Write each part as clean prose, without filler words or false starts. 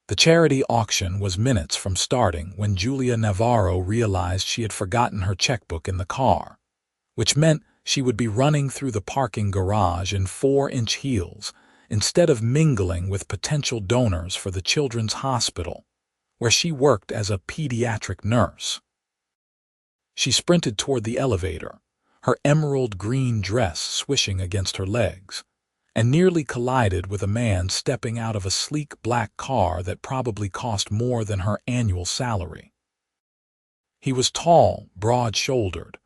The charity auction was minutes from starting when Julia Navarro realized she had forgotten her checkbook in the car, which meant she would be running through the parking garage in 4-inch heels instead of mingling with potential donors for the children's hospital, where she worked as a pediatric nurse. She sprinted toward the elevator, her emerald green dress swishing against her legs, and nearly collided with a man stepping out of a sleek black car that probably cost more than her annual salary. He was tall, broad-shouldered,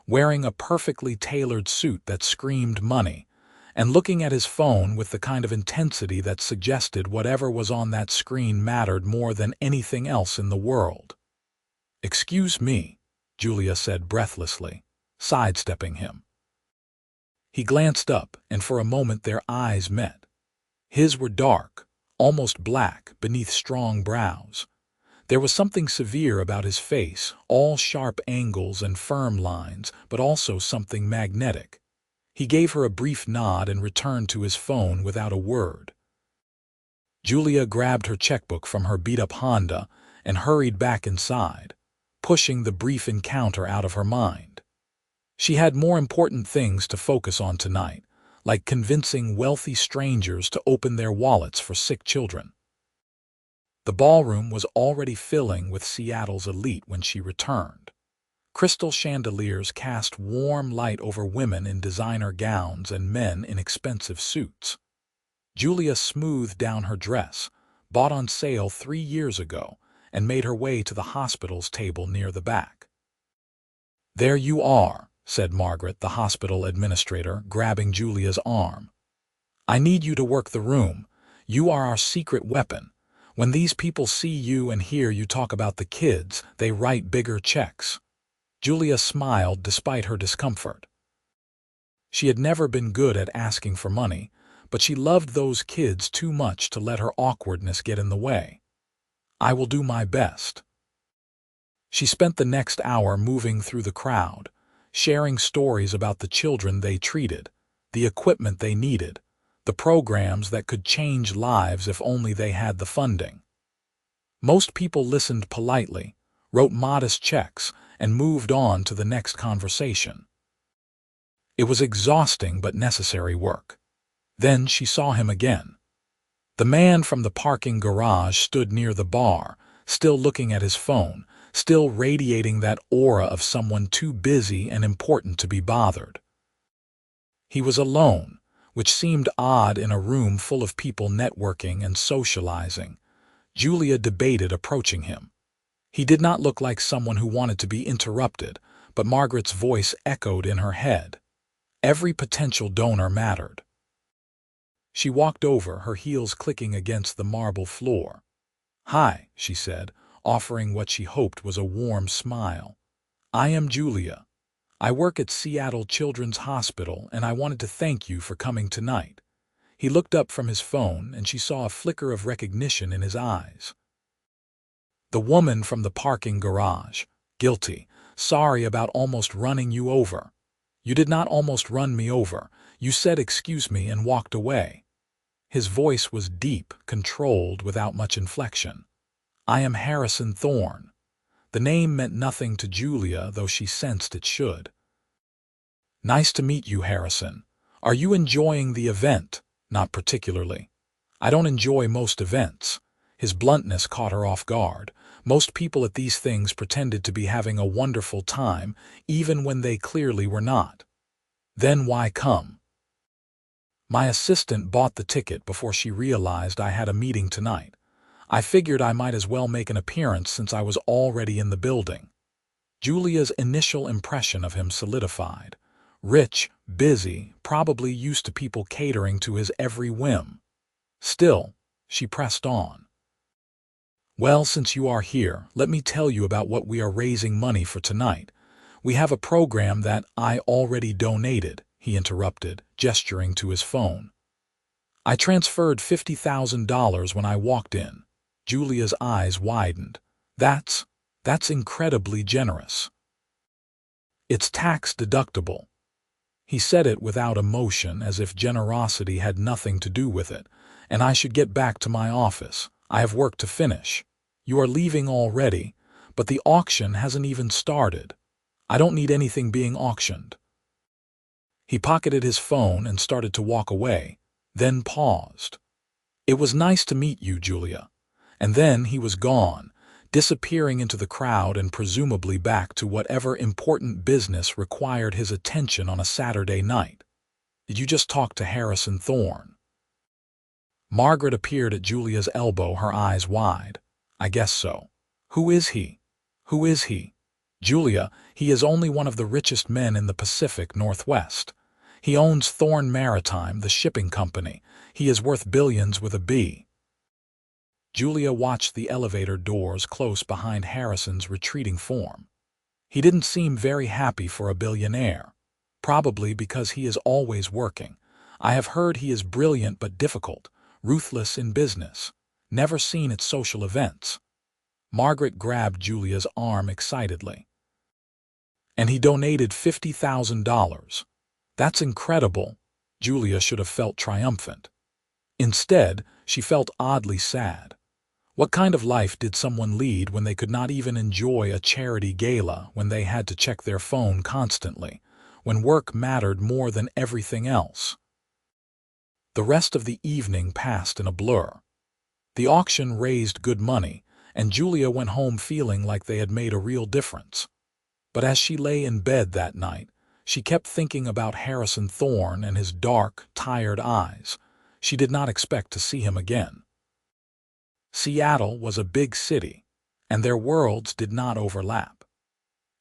wearing a perfectly tailored suit that screamed money, and looking at his phone with the kind of intensity that suggested whatever was on that screen mattered more than anything else in the world. "Excuse me," Julia said breathlessly, sidestepping him. He glanced up, and for a moment their eyes met. His were dark, almost black, beneath strong brows. There was something severe about his face, all sharp angles and firm lines, but also something magnetic. He gave her a brief nod and returned to his phone without a word. Julia grabbed her checkbook from her beat-up Honda and hurried back inside, pushing the brief encounter out of her mind. She had more important things to focus on tonight, like convincing wealthy strangers to open their wallets for sick children. The ballroom was already filling with Seattle's elite when she returned. Crystal chandeliers cast warm light over women in designer gowns and men in expensive suits. Julia smoothed down her dress, bought on sale 3 years ago, and made her way to the hospital's table near the back. "There you are," said Margaret, the hospital administrator, grabbing Julia's arm. "I need you to work the room. You are our secret weapon. When these people see you and hear you talk about the kids, they write bigger checks." Julia smiled despite her discomfort. She had never been good at asking for money, but she loved those kids too much to let her awkwardness get in the way. "I will do my best." She spent the next hour moving through the crowd, sharing stories about the children they treated, the equipment they needed, the programs that could change lives if only they had the funding. Most people listened politely, wrote modest checks, and moved on to the next conversation. It was exhausting but necessary work. Then she saw him again. The man from the parking garage stood near the bar, still looking at his phone, still radiating that aura of someone too busy and important to be bothered. He was alone, which seemed odd in a room full of people networking and socializing. Julia debated approaching him. He did not look like someone who wanted to be interrupted, but Margaret's voice echoed in her head. Every potential donor mattered. She walked over, her heels clicking against the marble floor. "Hi," she said, offering what she hoped was a warm smile. "I am Julia. I work at Seattle Children's Hospital, and I wanted to thank you for coming tonight." He looked up from his phone, and she saw a flicker of recognition in his eyes. "The woman from the parking garage. Guilty. Sorry about almost running you over." "You did not almost run me over. You said excuse me and walked away." His voice was deep, controlled, without much inflection. "I am Harrison Thorne." The name meant nothing to Julia, though she sensed it should. "Nice to meet you, Harrison. Are you enjoying the event?" "Not particularly." "I don't enjoy most events." His bluntness caught her off guard. Most people at these things pretended to be having a wonderful time, even when they clearly were not. "Then why come?" "My assistant bought the ticket before she realized I had a meeting tonight. I figured I might as well make an appearance since I was already in the building." Julia's initial impression of him solidified. Rich, busy, probably used to people catering to his every whim. Still, she pressed on. "Well, since you are here, let me tell you about what we are raising money for tonight. We have a program that I already donated," he interrupted, gesturing to his phone. "I transferred $50,000 when I walked in." Julia's eyes widened. That's incredibly generous." "It's tax deductible." He said it without emotion, as if generosity had nothing to do with it. "And I should get back to my office. I have work to finish. You are leaving already, but the auction hasn't even started. I don't need anything being auctioned." He pocketed his phone and started to walk away, then paused. "It was nice to meet you, Julia." And then he was gone, disappearing into the crowd and presumably back to whatever important business required his attention on a Saturday night. "Did you just talk to Harrison Thorne?" Margaret appeared at Julia's elbow, her eyes wide. "I guess so." "Who is he?" "Who is he?" "Julia, he is only one of the richest men in the Pacific Northwest. He owns Thorne Maritime, the shipping company. He is worth billions with a B." Julia watched the elevator doors close behind Harrison's retreating form. He didn't seem very happy for a billionaire, probably because he is always working. "I have heard he is brilliant but difficult, ruthless in business, never seen at social events." Margaret grabbed Julia's arm excitedly. "And he donated $50,000. That's incredible." Julia should have felt triumphant. Instead, she felt oddly sad. What kind of life did someone lead when they could not even enjoy a charity gala, when they had to check their phone constantly, when work mattered more than everything else? The rest of the evening passed in a blur. The auction raised good money, and Julia went home feeling like they had made a real difference. But as she lay in bed that night, she kept thinking about Harrison Thorne and his dark, tired eyes. She did not expect to see him again. Seattle was a big city, and their worlds did not overlap.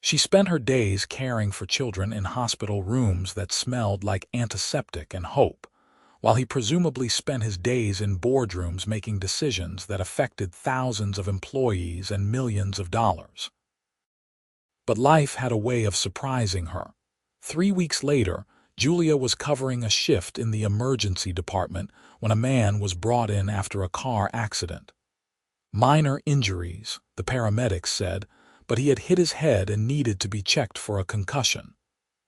She spent her days caring for children in hospital rooms that smelled like antiseptic and hope, while he presumably spent his days in boardrooms making decisions that affected thousands of employees and millions of dollars. But life had a way of surprising her. 3 weeks later, Julia was covering a shift in the emergency department when a man was brought in after a car accident. Minor injuries, the paramedics said, but he had hit his head and needed to be checked for a concussion.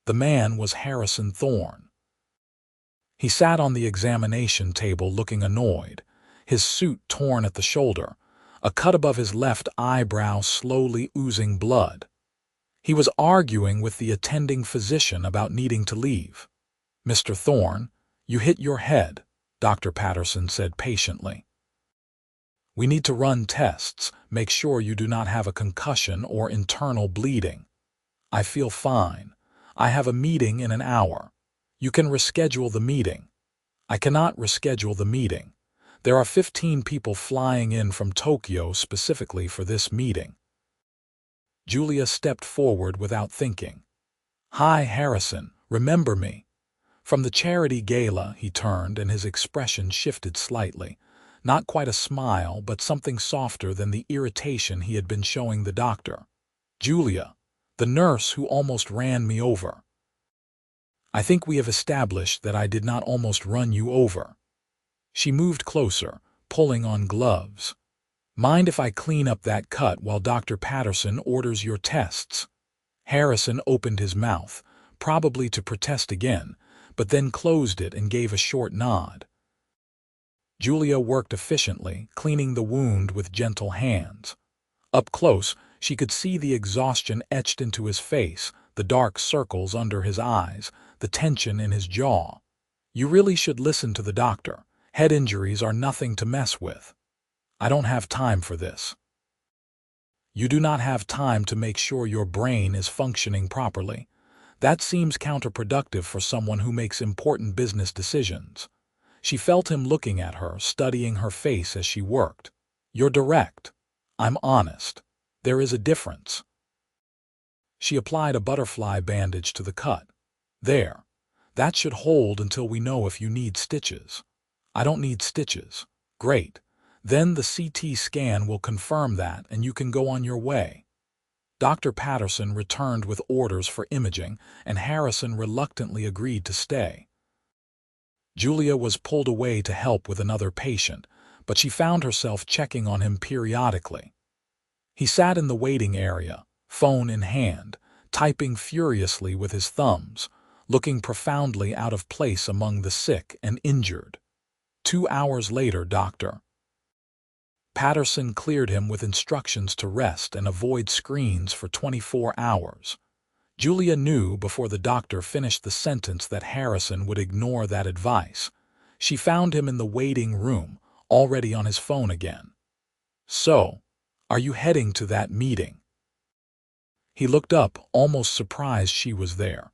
The man was Harrison Thorne. He sat on the examination table looking annoyed, his suit torn at the shoulder, a cut above his left eyebrow slowly oozing blood. He was arguing with the attending physician about needing to leave. "Mr. Thorne, you hit your head," Dr. Patterson said patiently. "We need to run tests, make sure you do not have a concussion or internal bleeding." "I feel fine. I have a meeting in an hour. You can reschedule the meeting." "I cannot reschedule the meeting. There are 15 people flying in from Tokyo specifically for this meeting." Julia stepped forward without thinking. "Hi, Harrison, remember me?" From the charity gala, he turned and his expression shifted slightly. Not quite a smile, but something softer than the irritation he had been showing the doctor. "Julia, the nurse who almost ran me over." "I think we have established that I did not almost run you over." She moved closer, pulling on gloves. "Mind if I clean up that cut while Dr. Patterson orders your tests?" Harrison opened his mouth, probably to protest again, but then closed it and gave a short nod. Julia worked efficiently, cleaning the wound with gentle hands. Up close, she could see the exhaustion etched into his face, the dark circles under his eyes, the tension in his jaw. "You really should listen to the doctor. Head injuries are nothing to mess with." "I don't have time for this." "You do not have time to make sure your brain is functioning properly. That seems counterproductive for someone who makes important business decisions." She felt him looking at her, studying her face as she worked. "You're direct. I'm honest. There is a difference." She applied a butterfly bandage to the cut. "There. That should hold until we know if you need stitches." "I don't need stitches." "Great. Then the CT scan will confirm that and you can go on your way." Dr. Patterson returned with orders for imaging, and Harrison reluctantly agreed to stay. Julia was pulled away to help with another patient, but she found herself checking on him periodically. He sat in the waiting area, phone in hand, typing furiously with his thumbs, looking profoundly out of place among the sick and injured. 2 hours later, Dr. Patterson cleared him with instructions to rest and avoid screens for 24 hours. Julia knew before the doctor finished the sentence that Harrison would ignore that advice. She found him in the waiting room, already on his phone again. "So, are you heading to that meeting?" He looked up, almost surprised she was there.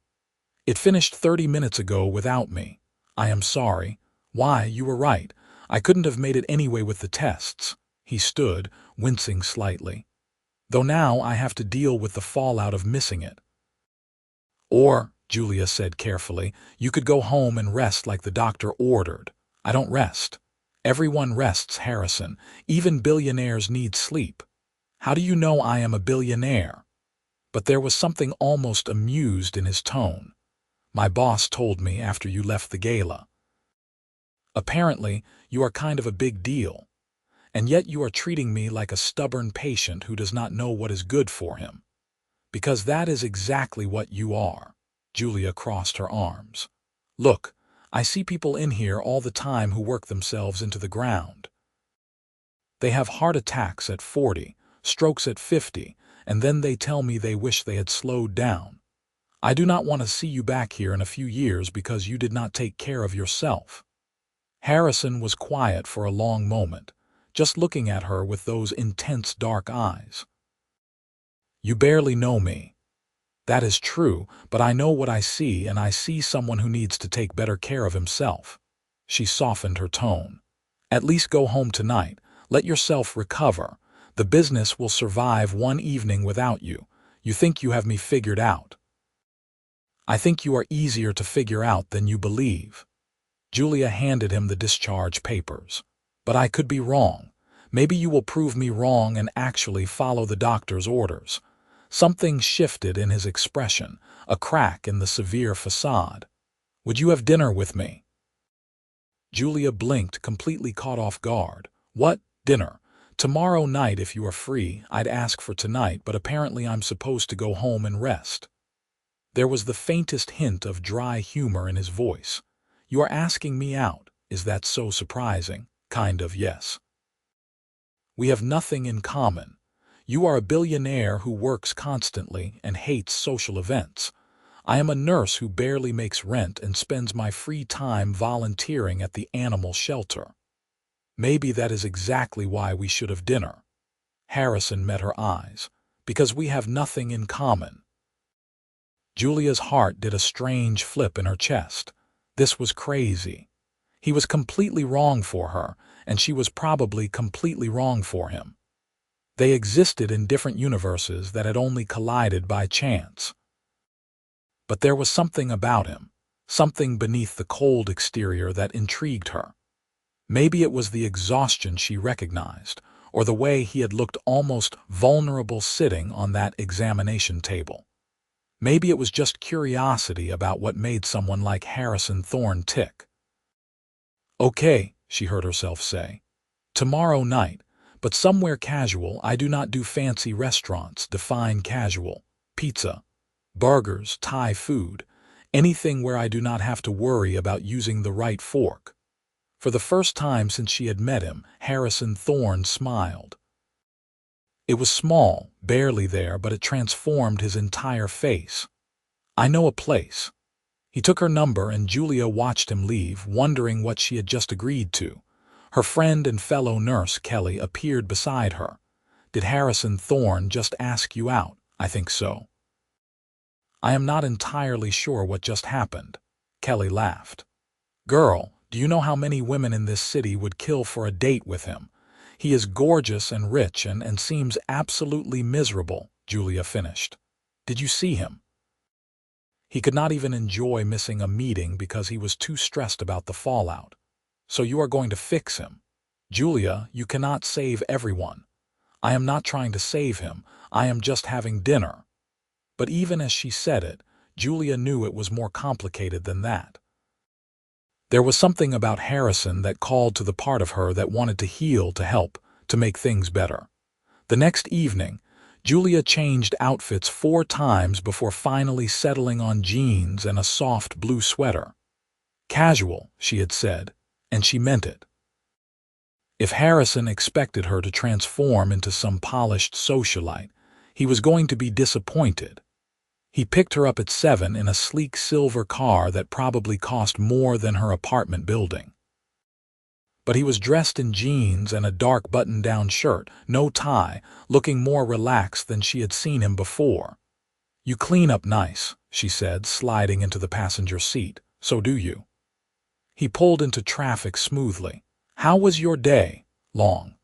"It finished 30 minutes ago without me. I am sorry. Why, you were right. I couldn't have made it anyway with the tests." He stood, wincing slightly. "Though now I have to deal with the fallout of missing it." "Or," Julia said carefully, "you could go home and rest like the doctor ordered." "I don't rest. Everyone rests, Harrison. Even billionaires need sleep." "How do you know I am a billionaire?" But there was something almost amused in his tone. "My boss told me after you left the gala. Apparently, you are kind of a big deal. And yet you are treating me like a stubborn patient who does not know what is good for him. Because that is exactly what you are." Julia crossed her arms. "Look, I see people in here all the time who work themselves into the ground. They have heart attacks at 40, strokes at 50, and then they tell me they wish they had slowed down. I do not want to see you back here in a few years because you did not take care of yourself." Harrison was quiet for a long moment, just looking at her with those intense dark eyes. "You barely know me." "That is true, but I know what I see, and I see someone who needs to take better care of himself." She softened her tone. "At least go home tonight. Let yourself recover. The business will survive one evening without you. You think you have me figured out. I think you are easier to figure out than you believe." Julia handed him the discharge papers. "But I could be wrong. Maybe you will prove me wrong and actually follow the doctor's orders." Something shifted in his expression, a crack in the severe facade. "Would you have dinner with me?" Julia blinked, completely caught off guard. "What? Dinner? Tomorrow night if you are free. I'd ask for tonight, but apparently I'm supposed to go home and rest." There was the faintest hint of dry humor in his voice. "You are asking me out. Is that so surprising?" "Kind of, yes. We have nothing in common. You are a billionaire who works constantly and hates social events. I am a nurse who barely makes rent and spends my free time volunteering at the animal shelter. Maybe that is exactly why we should have dinner." Harrison met her eyes. "Because we have nothing in common." Julia's heart did a strange flip in her chest. This was crazy. He was completely wrong for her, and she was probably completely wrong for him. They existed in different universes that had only collided by chance. But there was something about him, something beneath the cold exterior that intrigued her. Maybe it was the exhaustion she recognized, or the way he had looked almost vulnerable sitting on that examination table. Maybe it was just curiosity about what made someone like Harrison Thorne tick. "Okay," she heard herself say. "Tomorrow night, but somewhere casual. I do not do fancy restaurants. Define casual. Pizza, burgers, Thai food, anything where I do not have to worry about using the right fork." For the first time since she had met him, Harrison Thorne smiled. It was small, barely there, but it transformed his entire face. "I know a place." He took her number and Julia watched him leave, wondering what she had just agreed to. Her friend and fellow nurse, Kelly, appeared beside her. "Did Harrison Thorne just ask you out?" "I think so." "I am not entirely sure what just happened." Kelly laughed. "Girl, do you know how many women in this city would kill for a date with him? He is gorgeous and rich and seems absolutely miserable," Julia finished. "Did you see him? He could not even enjoy missing a meeting because he was too stressed about the fallout. So you are going to fix him. Julia, you cannot save everyone. I am not trying to save him. I am just having dinner." But even as she said it, Julia knew it was more complicated than that. There was something about Harrison that called to the part of her that wanted to heal, to help, to make things better. The next evening, Julia changed outfits 4 times before finally settling on jeans and a soft blue sweater. "Casual," she had said, and she meant it. If Harrison expected her to transform into some polished socialite, he was going to be disappointed. He picked her up at 7 in a sleek silver car that probably cost more than her apartment building. But he was dressed in jeans and a dark button-down shirt, no tie, looking more relaxed than she had seen him before. "You clean up nice," she said, sliding into the passenger seat. "So do you." He pulled into traffic smoothly. "How was your day?" "Long.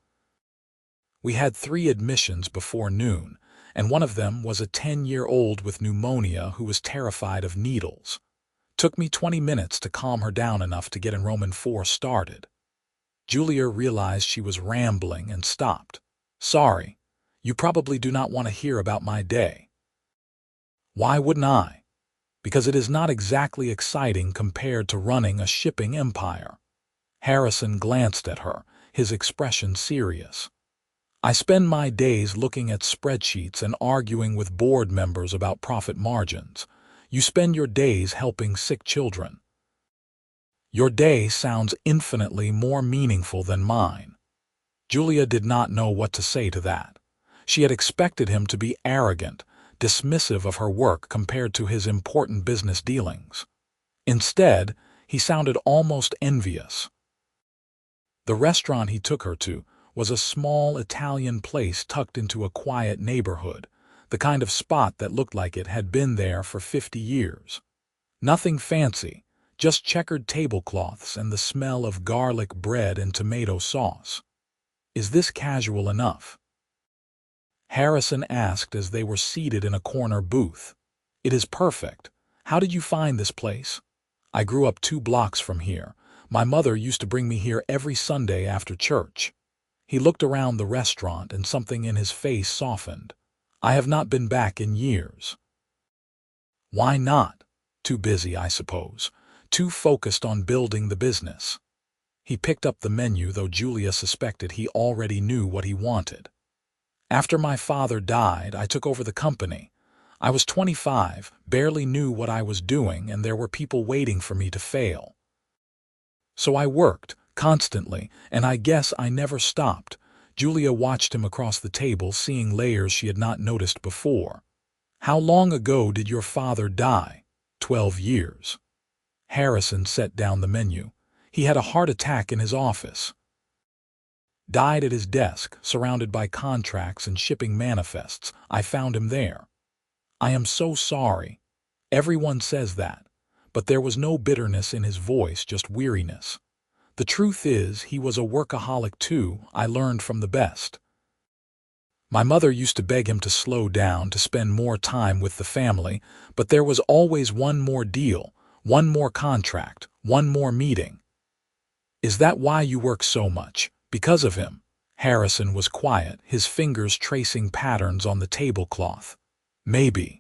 We had 3 admissions before noon, and one of them was a 10-year-old with pneumonia who was terrified of needles. Took me 20 minutes to calm her down enough to get Enrollment 4 started." Julia realized she was rambling and stopped. "Sorry, you probably do not want to hear about my day." "Why wouldn't I?" "Because it is not exactly exciting compared to running a shipping empire." Harrison glanced at her, his expression serious. "I spend my days looking at spreadsheets and arguing with board members about profit margins. You spend your days helping sick children." "Your day sounds infinitely more meaningful than mine." Julia did not know what to say to that. She had expected him to be arrogant, dismissive of her work compared to his important business dealings. Instead, he sounded almost envious. The restaurant he took her to was a small Italian place tucked into a quiet neighborhood, the kind of spot that looked like it had been there for 50 years. Nothing fancy, just checkered tablecloths and the smell of garlic bread and tomato sauce. "Is this casual enough?" Harrison asked as they were seated in a corner booth. "It is perfect. How did you find this place?" "I grew up 2 blocks from here. My mother used to bring me here every Sunday after church." He looked around the restaurant and something in his face softened. "I have not been back in years." "Why not?" "Too busy, I suppose. Too focused on building the business." He picked up the menu, though Julia suspected he already knew what he wanted. "After my father died, I took over the company. I was 25, barely knew what I was doing, and there were people waiting for me to fail. So I worked, constantly, and I guess I never stopped." Julia watched him across the table, seeing layers she had not noticed before. "How long ago did your father die?" 12 years. Harrison set down the menu. "He had a heart attack in his office. Died at his desk, surrounded by contracts and shipping manifests. I found him there." "I am so sorry." "Everyone says that." But there was no bitterness in his voice, just weariness. "The truth is, he was a workaholic too. I learned from the best. My mother used to beg him to slow down, to spend more time with the family, but there was always one more deal, one more contract, one more meeting." "Is that why you work so much? Because of him?" Harrison was quiet, his fingers tracing patterns on the tablecloth. "Maybe.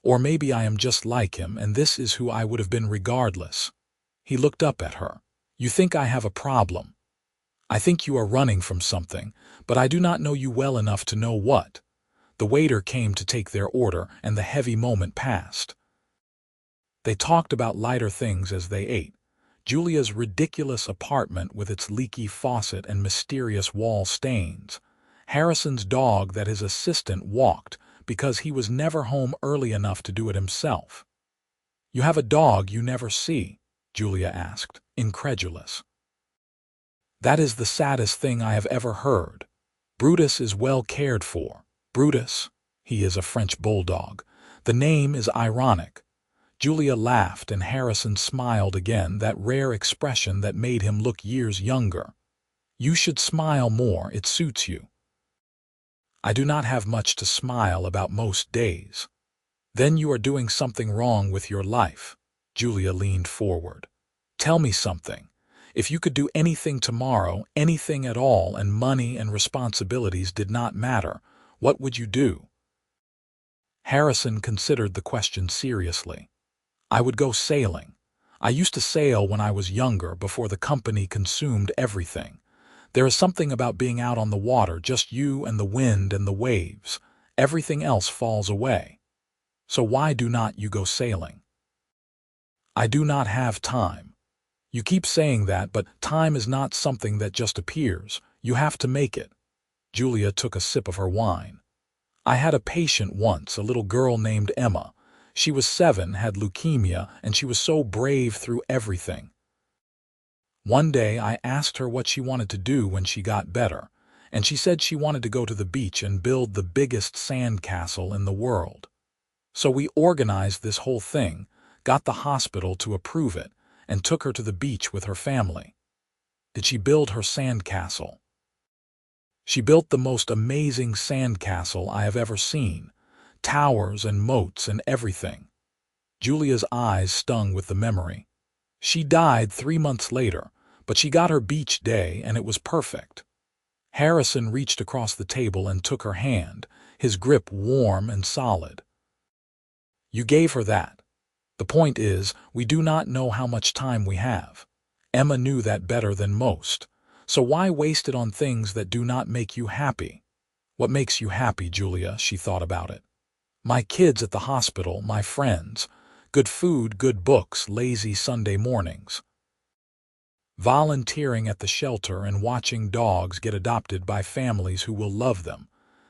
Or maybe I am just like him, and this is who I would have been regardless." He looked up at her. "You think I have a problem. I think you are running from something, but I do not know you well enough to know what." The waiter came to take their order, and the heavy moment passed. They talked about lighter things as they ate. Julia's ridiculous apartment with its leaky faucet and mysterious wall stains. Harrison's dog that his assistant walked because he was never home early enough to do it himself. "You have a dog you never see?" Julia asked, incredulous. "That is the saddest thing I have ever heard. Brutus is well cared for." "Brutus?" "He is a French bulldog. The name is ironic." Julia laughed, and Harrison smiled again, that rare expression that made him look years younger. "You should smile more, it suits you." "I do not have much to smile about most days." "Then you are doing something wrong with your life." Julia leaned forward. "Tell me something. If you could do anything tomorrow, anything at all, and money and responsibilities did not matter, what would you do?" Harrison considered the question seriously. "I would go sailing. I used to sail when I was younger, before the company consumed everything. There is something about being out on the water, just you and the wind and the waves. Everything else falls away. So why do not you go sailing?" "I do not have time." You keep saying that, but time is not something that just appears. You have to make it. Julia took a sip of her wine. I had a patient once, a little girl named Emma. She was 7, had leukemia, and she was so brave through everything. One day I asked her what she wanted to do when she got better, and she said she wanted to go to the beach and build the biggest sand castle in the world. So we organized this whole thing, got the hospital to approve it, and took her to the beach with her family. Did she build her sand castle? She built the most amazing sand castle I have ever seen, towers and moats and everything. Julia's eyes stung with the memory. She died 3 months later, but she got her beach day and it was perfect. Harrison reached across the table and took her hand, his grip warm and solid. You gave her that. The point is, we do not know how much time we have. Emma knew that better than most. So why waste it on things that do not make you happy? What makes you happy, Julia? She thought about it. My kids at the hospital, my friends, good food, good books, lazy Sunday mornings. Volunteering at the shelter and watching dogs get adopted by families who will love them.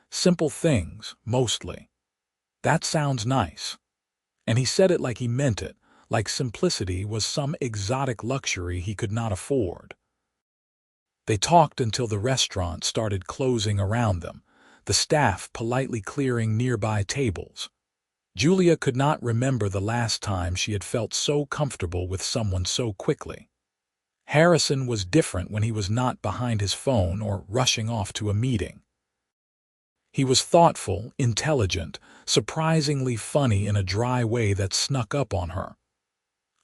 Simple things, mostly. That sounds nice. And he said it like he meant it, like simplicity was some exotic luxury he could not afford. They talked until the restaurant started closing around them, the staff politely clearing nearby tables. Julia could not remember the last time she had felt so comfortable with someone so quickly. Harrison was different when he was not behind his phone or rushing off to a meeting. He was thoughtful, intelligent, surprisingly funny in a dry way that snuck up on her.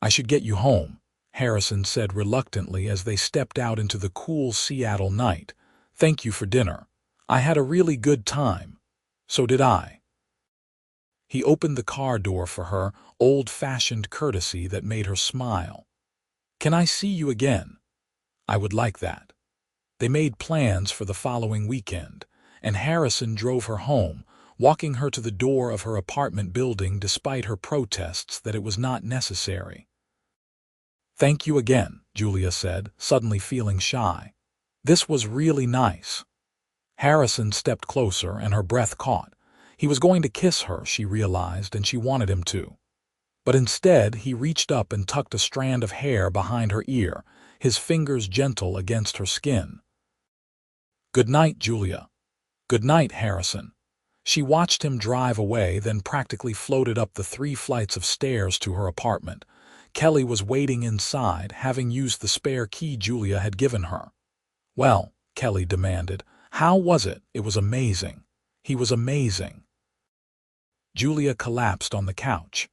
I should get you home, Harrison said reluctantly as they stepped out into the cool Seattle night. Thank you for dinner. I had a really good time. So did I. He opened the car door for her, old-fashioned courtesy that made her smile. Can I see you again? I would like that. They made plans for the following weekend, and Harrison drove her home, walking her to the door of her apartment building despite her protests that it was not necessary. Thank you again, Julia said, suddenly feeling shy. This was really nice. Harrison stepped closer and her breath caught. He was going to kiss her, she realized, and she wanted him to. But instead, he reached up and tucked a strand of hair behind her ear, his fingers gentle against her skin. Good night, Julia. Good night, Harrison. She watched him drive away, then practically floated up the 3 flights of stairs to her apartment. Kelly was waiting inside, having used the spare key Julia had given her. Well, Kelly demanded, how was it? It was amazing. He was amazing. Julia collapsed on the couch.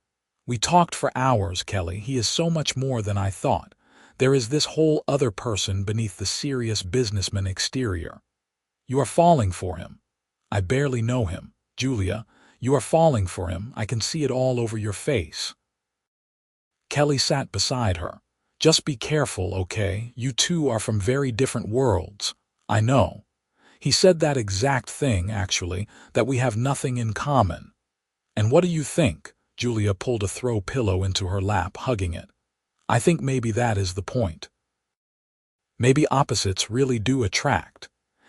We talked for hours, Kelly. He is so much more than I thought. There is this whole other person beneath the serious businessman exterior. You are falling for him. I barely know him. Julia, you are falling for him. I can see it all over your face. Kelly sat beside her. Just be careful, okay? You two are from very different worlds. I know. He said that exact thing, actually, that we have nothing in common. And what do you think? Julia pulled a throw pillow into her lap, hugging it. I think maybe that is the point. Maybe opposites really do attract.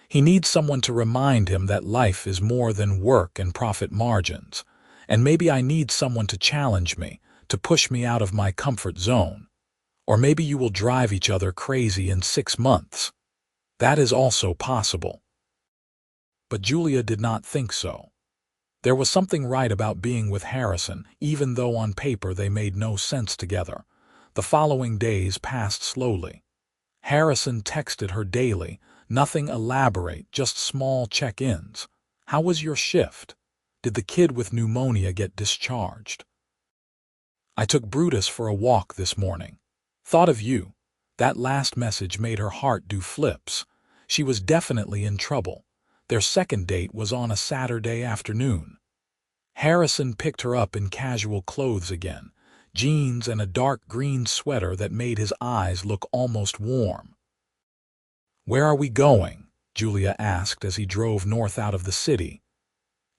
He needs someone to remind him that life is more than work and profit margins. And maybe I need someone to challenge me, to push me out of my comfort zone. Or maybe you will drive each other crazy in 6 months. That is also possible. But Julia did not think so. There was something right about being with Harrison, even though on paper they made no sense together. The following days passed slowly. Harrison texted her daily, nothing elaborate, just small check-ins. How was your shift? Did the kid with pneumonia get discharged? I took Brutus for a walk this morning. Thought of you. That last message made her heart do flips. She was definitely in trouble. Their second date was on a Saturday afternoon. Harrison picked her up in casual clothes again, jeans and a dark green sweater that made his eyes look almost warm. Where are we going? Julia asked as he drove north out of the city.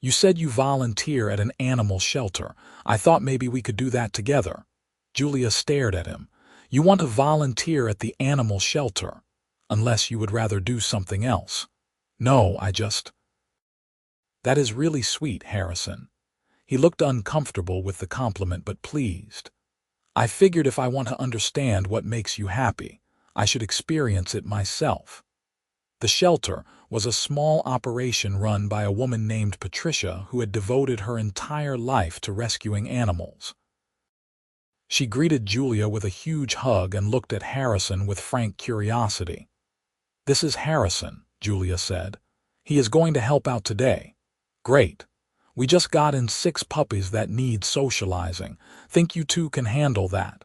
You said you volunteer at an animal shelter. I thought maybe we could do that together. Julia stared at him. You want to volunteer at the animal shelter, unless you would rather do something else. No, That is really sweet, Harrison. He looked uncomfortable with the compliment but pleased. I figured if I want to understand what makes you happy, I should experience it myself. The shelter was a small operation run by a woman named Patricia who had devoted her entire life to rescuing animals. She greeted Julia with a huge hug and looked at Harrison with frank curiosity. "This is Harrison," Julia said. "He is going to help out today." "Great. We just got in 6 puppies that need socializing. Think you two can handle that?"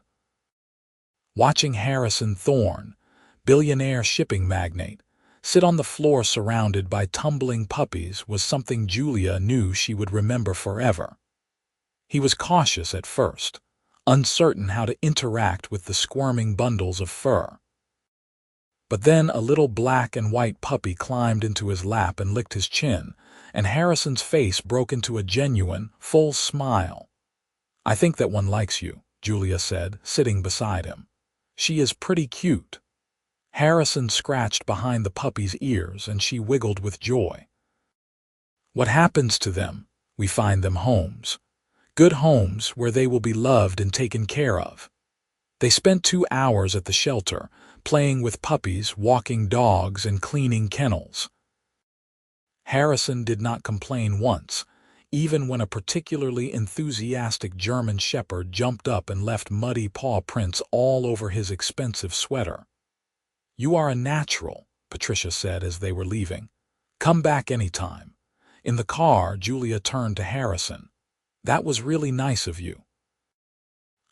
Watching Harrison Thorne, billionaire shipping magnate, sit on the floor surrounded by tumbling puppies was something Julia knew she would remember forever. He was cautious at first, uncertain how to interact with the squirming bundles of fur. But then a little black and white puppy climbed into his lap and licked his chin, and Harrison's face broke into a genuine, full smile. "I think that one likes you," Julia said, sitting beside him. "She is pretty cute." Harrison scratched behind the puppy's ears and she wiggled with joy. "What happens to them? We find them homes. Good homes where they will be loved and taken care of." They spent 2 hours at the shelter, playing with puppies, walking dogs, and cleaning kennels. Harrison did not complain once, even when a particularly enthusiastic German shepherd jumped up and left muddy paw prints all over his expensive sweater. "You are a natural," Patricia said as they were leaving. "Come back anytime." In the car, Julia turned to Harrison. "That was really nice of you."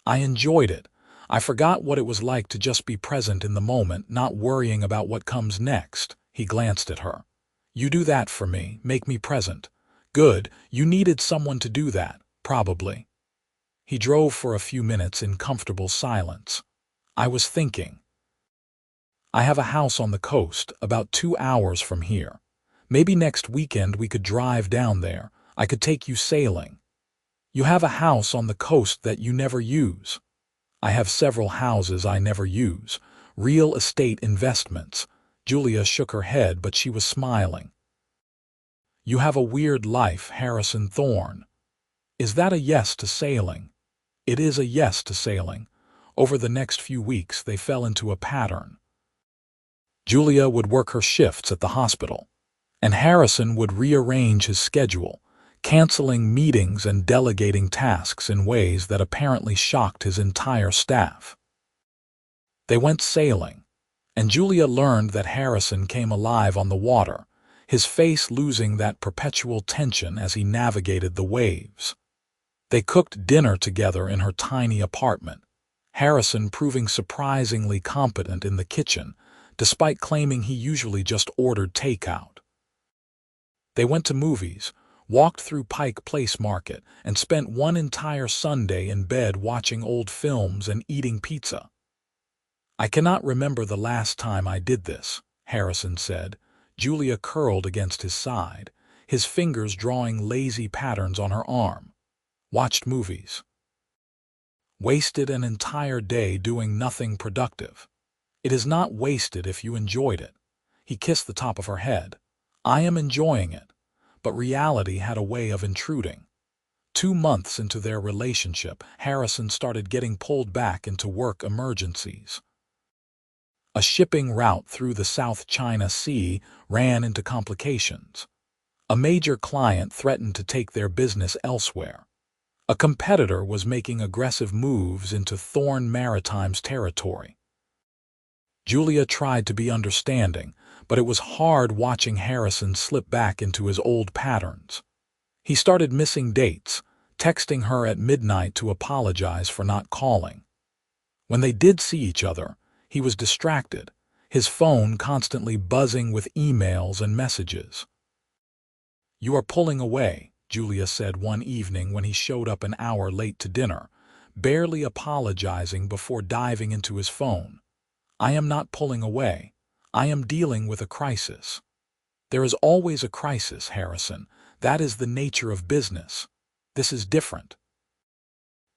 "I enjoyed it. I forgot what it was like to just be present in the moment, not worrying about what comes next." He glanced at her. "You do that for me, make me present. Good, you needed someone to do that, probably." He drove for a few minutes in comfortable silence. "I was thinking. I have a house on the coast, about 2 hours from here. Maybe next weekend we could drive down there. I could take you sailing." "You have a house on the coast that you never use." "I have several houses I never use. Real estate investments." Julia shook her head, but she was smiling. "You have a weird life, Harrison Thorne." "Is that a yes to sailing?" "It is a yes to sailing." Over the next few weeks they fell into a pattern. Julia would work her shifts at the hospital, and Harrison would rearrange his schedule, canceling meetings and delegating tasks in ways that apparently shocked his entire staff. They went sailing, and Julia learned that Harrison came alive on the water, his face losing that perpetual tension as he navigated the waves. They cooked dinner together in her tiny apartment, Harrison proving surprisingly competent in the kitchen, despite claiming he usually just ordered takeout. They went to movies, walked through Pike Place Market, and spent one entire Sunday in bed watching old films and eating pizza. "I cannot remember the last time I did this," Harrison said. Julia curled against his side, his fingers drawing lazy patterns on her arm. "Watched movies. Wasted an entire day doing nothing productive." "It is not wasted if you enjoyed it." He kissed the top of her head. "I am enjoying it." But reality had a way of intruding. 2 months into their relationship, Harrison started getting pulled back into work emergencies. A shipping route through the South China Sea ran into complications. A major client threatened to take their business elsewhere. A competitor was making aggressive moves into Thorne Maritime's territory. Julia tried to be understanding, but it was hard watching Harrison slip back into his old patterns. He started missing dates, texting her at midnight to apologize for not calling. When they did see each other, he was distracted, his phone constantly buzzing with emails and messages. "You are pulling away," Julia said one evening when he showed up an hour late to dinner, barely apologizing before diving into his phone. "I am not pulling away. I am dealing with a crisis." "There is always a crisis, Harrison. That is the nature of business. This is different.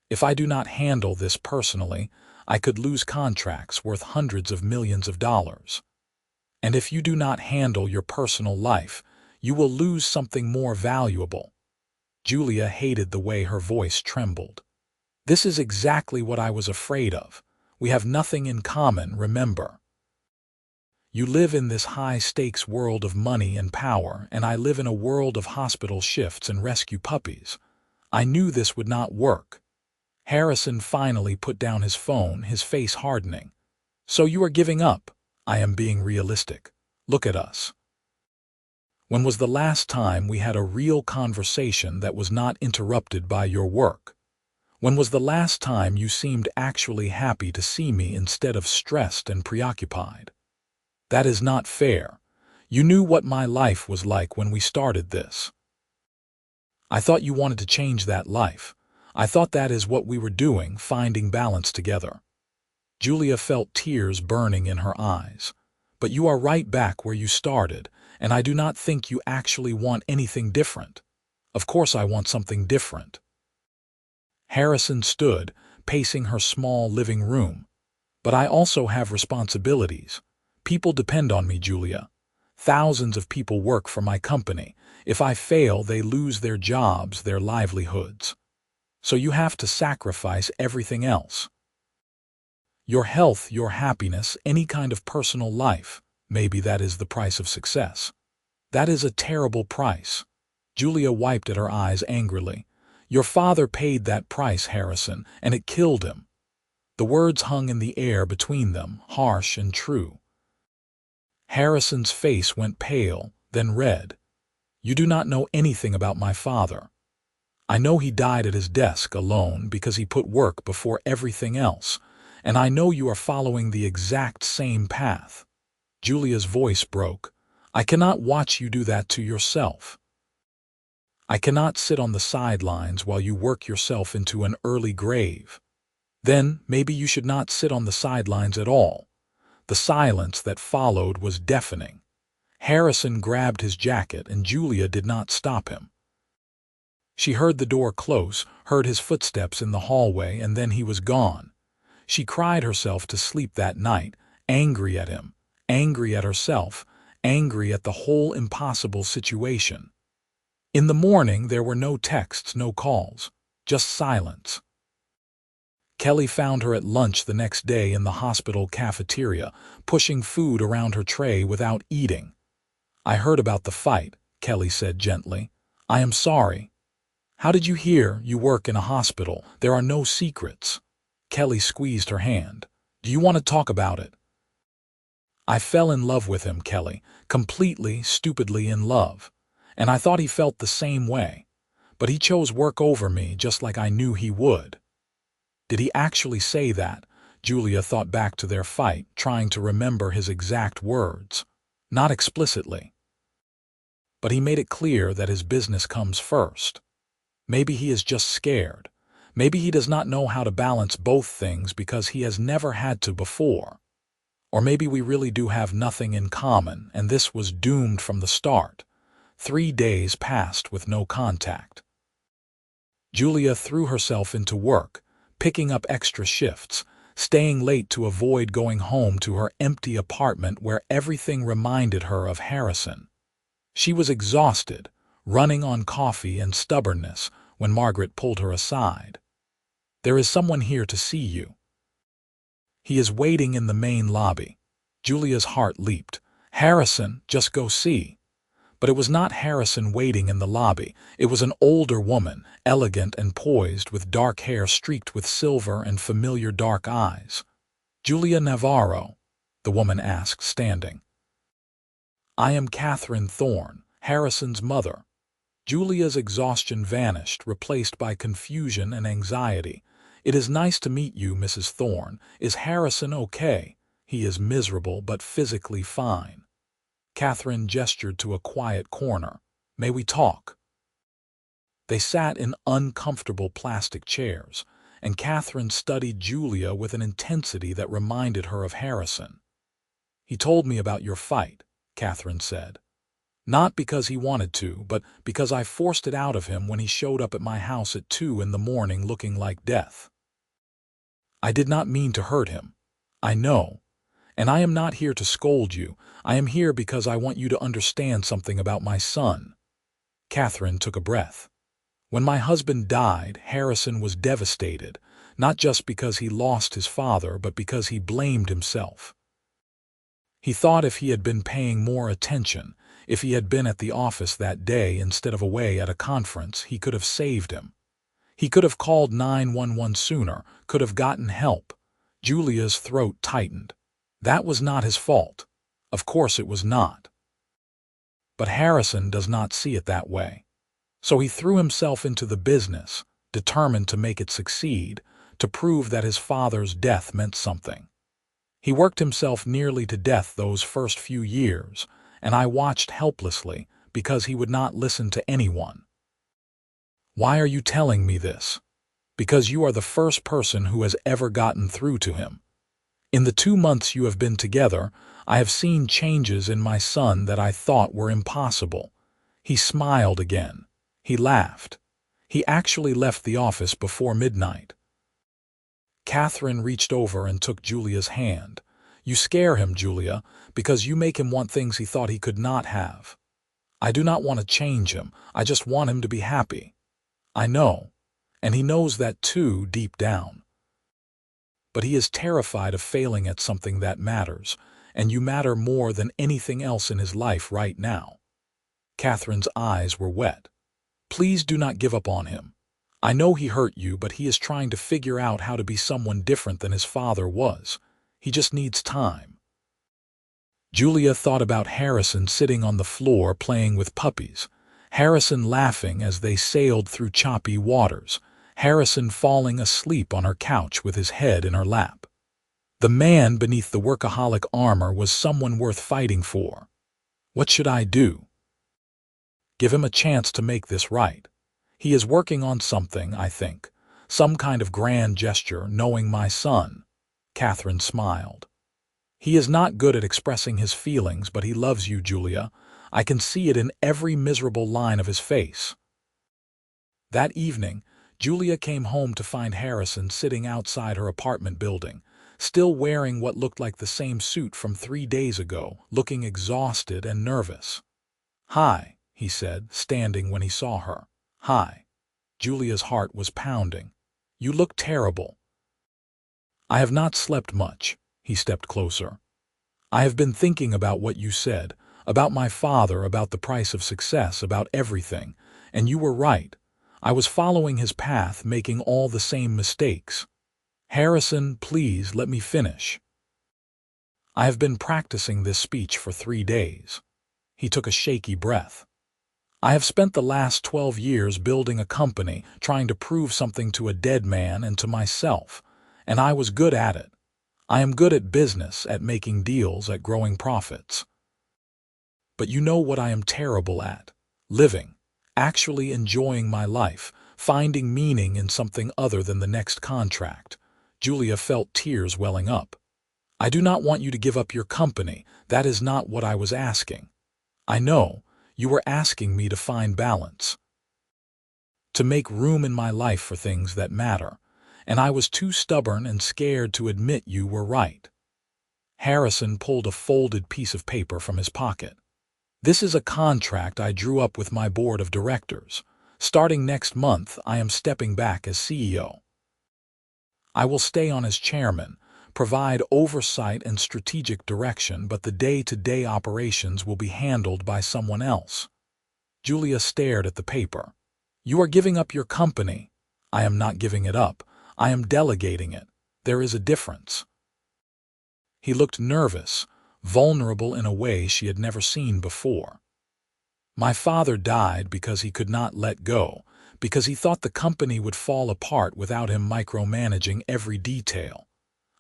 If I do not handle this personally, I could lose contracts worth hundreds of millions of dollars. And if you do not handle your personal life, you will lose something more valuable. Julia hated the way her voice trembled. This is exactly what I was afraid of. We have nothing in common, remember. You live in this high-stakes world of money and power, and I live in a world of hospital shifts and rescue puppies. I knew this would not work. Harrison finally put down his phone, his face hardening. So you are giving up? I am being realistic. Look at us. When was the last time we had a real conversation that was not interrupted by your work? When was the last time you seemed actually happy to see me instead of stressed and preoccupied? That is not fair. You knew what my life was like when we started this. I thought you wanted to change that life. I thought that is what we were doing, finding balance together. Julia felt tears burning in her eyes. But you are right back where you started, and I do not think you actually want anything different. Of course I want something different. Harrison stood, pacing her small living room. But I also have responsibilities. People depend on me, Julia. Thousands of people work for my company. If I fail, they lose their jobs, their livelihoods. So you have to sacrifice everything else. Your health, your happiness, any kind of personal life. Maybe that is the price of success. That is a terrible price. Julia wiped at her eyes angrily. Your father paid that price, Harrison, and it killed him. The words hung in the air between them, harsh and true. Harrison's face went pale, then red. You do not know anything about my father. I know he died at his desk alone because he put work before everything else, and I know you are following the exact same path. Julia's voice broke. I cannot watch you do that to yourself. I cannot sit on the sidelines while you work yourself into an early grave. Then maybe you should not sit on the sidelines at all. The silence that followed was deafening. Harrison grabbed his jacket and Julia did not stop him. She heard the door close, heard his footsteps in the hallway, and then he was gone. She cried herself to sleep that night, angry at him, angry at herself, angry at the whole impossible situation. In the morning there were no texts, no calls, just silence. Kelly found her at lunch the next day in the hospital cafeteria, pushing food around her tray without eating. I heard about the fight, Kelly said gently. I am sorry. How did you hear? You work in a hospital. There are no secrets. Kelly squeezed her hand. Do you want to talk about it? I fell in love with him, Kelly, completely, stupidly in love. And I thought he felt the same way. But he chose work over me just like I knew he would. Did he actually say that? Julia thought back to their fight, trying to remember his exact words. Not explicitly. But he made it clear that his business comes first. Maybe he is just scared. Maybe he does not know how to balance both things because he has never had to before. Or maybe we really do have nothing in common, and this was doomed from the start. 3 days passed with no contact. Julia threw herself into work, picking up extra shifts, staying late to avoid going home to her empty apartment where everything reminded her of Harrison. She was exhausted, running on coffee and stubbornness, when Margaret pulled her aside. There is someone here to see you. He is waiting in the main lobby. Julia's heart leaped. Harrison, just go see. But it was not Harrison waiting in the lobby. It was an older woman, elegant and poised, with dark hair streaked with silver and familiar dark eyes. Julia Navarro, the woman asked, standing. I am Harrison Thorne, Harrison's mother. Julia's exhaustion vanished, replaced by confusion and anxiety. It is nice to meet you, Mrs. Thorne. Is Harrison okay? He is miserable but physically fine. Catherine gestured to a quiet corner. May we talk? They sat in uncomfortable plastic chairs, and Catherine studied Julia with an intensity that reminded her of Harrison. He told me about your fight, Catherine said. Not because he wanted to, but because I forced it out of him when he showed up at my house at 2 in the morning looking like death. I did not mean to hurt him. I know. And I am not here to scold you. I am here because I want you to understand something about my son." Catherine took a breath. "When my husband died, Harrison was devastated, not just because he lost his father, but because he blamed himself. He thought if he had been paying more attention, if he had been at the office that day instead of away at a conference, he could have saved him. He could have called 911 sooner, could have gotten help." Julia's throat tightened. That was not his fault. Of course it was not. But Harrison does not see it that way. So he threw himself into the business, determined to make it succeed, to prove that his father's death meant something. He worked himself nearly to death those first few years, and I watched helplessly because he would not listen to anyone. Why are you telling me this? Because you are the first person who has ever gotten through to him. In the 2 months you have been together, I have seen changes in my son that I thought were impossible. He smiled again. He laughed. He actually left the office before midnight. Catherine reached over and took Julia's hand. "You scare him, Julia, because you make him want things he thought he could not have. I do not want to change him. I just want him to be happy. I know, and he knows that too deep down. But he is terrified of failing at something that matters, and you matter more than anything else in his life right now." Catherine's eyes were wet. "Please do not give up on him. I know he hurt you, but he is trying to figure out how to be someone different than his father was. He just needs time." Julia thought about Harrison sitting on the floor playing with puppies, Harrison laughing as they sailed through choppy waters, Harrison falling asleep on her couch with his head in her lap. The man beneath the workaholic armor was someone worth fighting for. What should I do? Give him a chance to make this right. He is working on something, I think. Some kind of grand gesture, knowing my son. Catherine smiled. He is not good at expressing his feelings, but he loves you, Julia. I can see it in every miserable line of his face. That evening, Julia came home to find Harrison sitting outside her apartment building, still wearing what looked like the same suit from 3 days ago, looking exhausted and nervous. "Hi," he said, standing when he saw her. "Hi." Julia's heart was pounding. "You look terrible." "I have not slept much." He stepped closer. "I have been thinking about what you said, about my father, about the price of success, about everything, and you were right. I was following his path, making all the same mistakes. Harrison, please let me finish. I have been practicing this speech for 3 days. He took a shaky breath. I have spent the last 12 years building a company, trying to prove something to a dead man and to myself, and I was good at it. I am good at business, at making deals, at growing profits. But you know what I am terrible at? Living. Actually enjoying my life, finding meaning in something other than the next contract." Julia felt tears welling up. "I do not want you to give up your company. That is not what I was asking. I know, you were asking me to find balance, to make room in my life for things that matter, and I was too stubborn and scared to admit you were right." Harrison pulled a folded piece of paper from his pocket. "This is a contract I drew up with my board of directors. Starting next month, I am stepping back as CEO. I will stay on as chairman, provide oversight and strategic direction, but the day-to-day operations will be handled by someone else." Julia stared at the paper. "You are giving up your company." "I am not giving it up. I am delegating it. There is a difference." He looked nervous, vulnerable in a way she had never seen before. "My father died because he could not let go, because he thought the company would fall apart without him micromanaging every detail.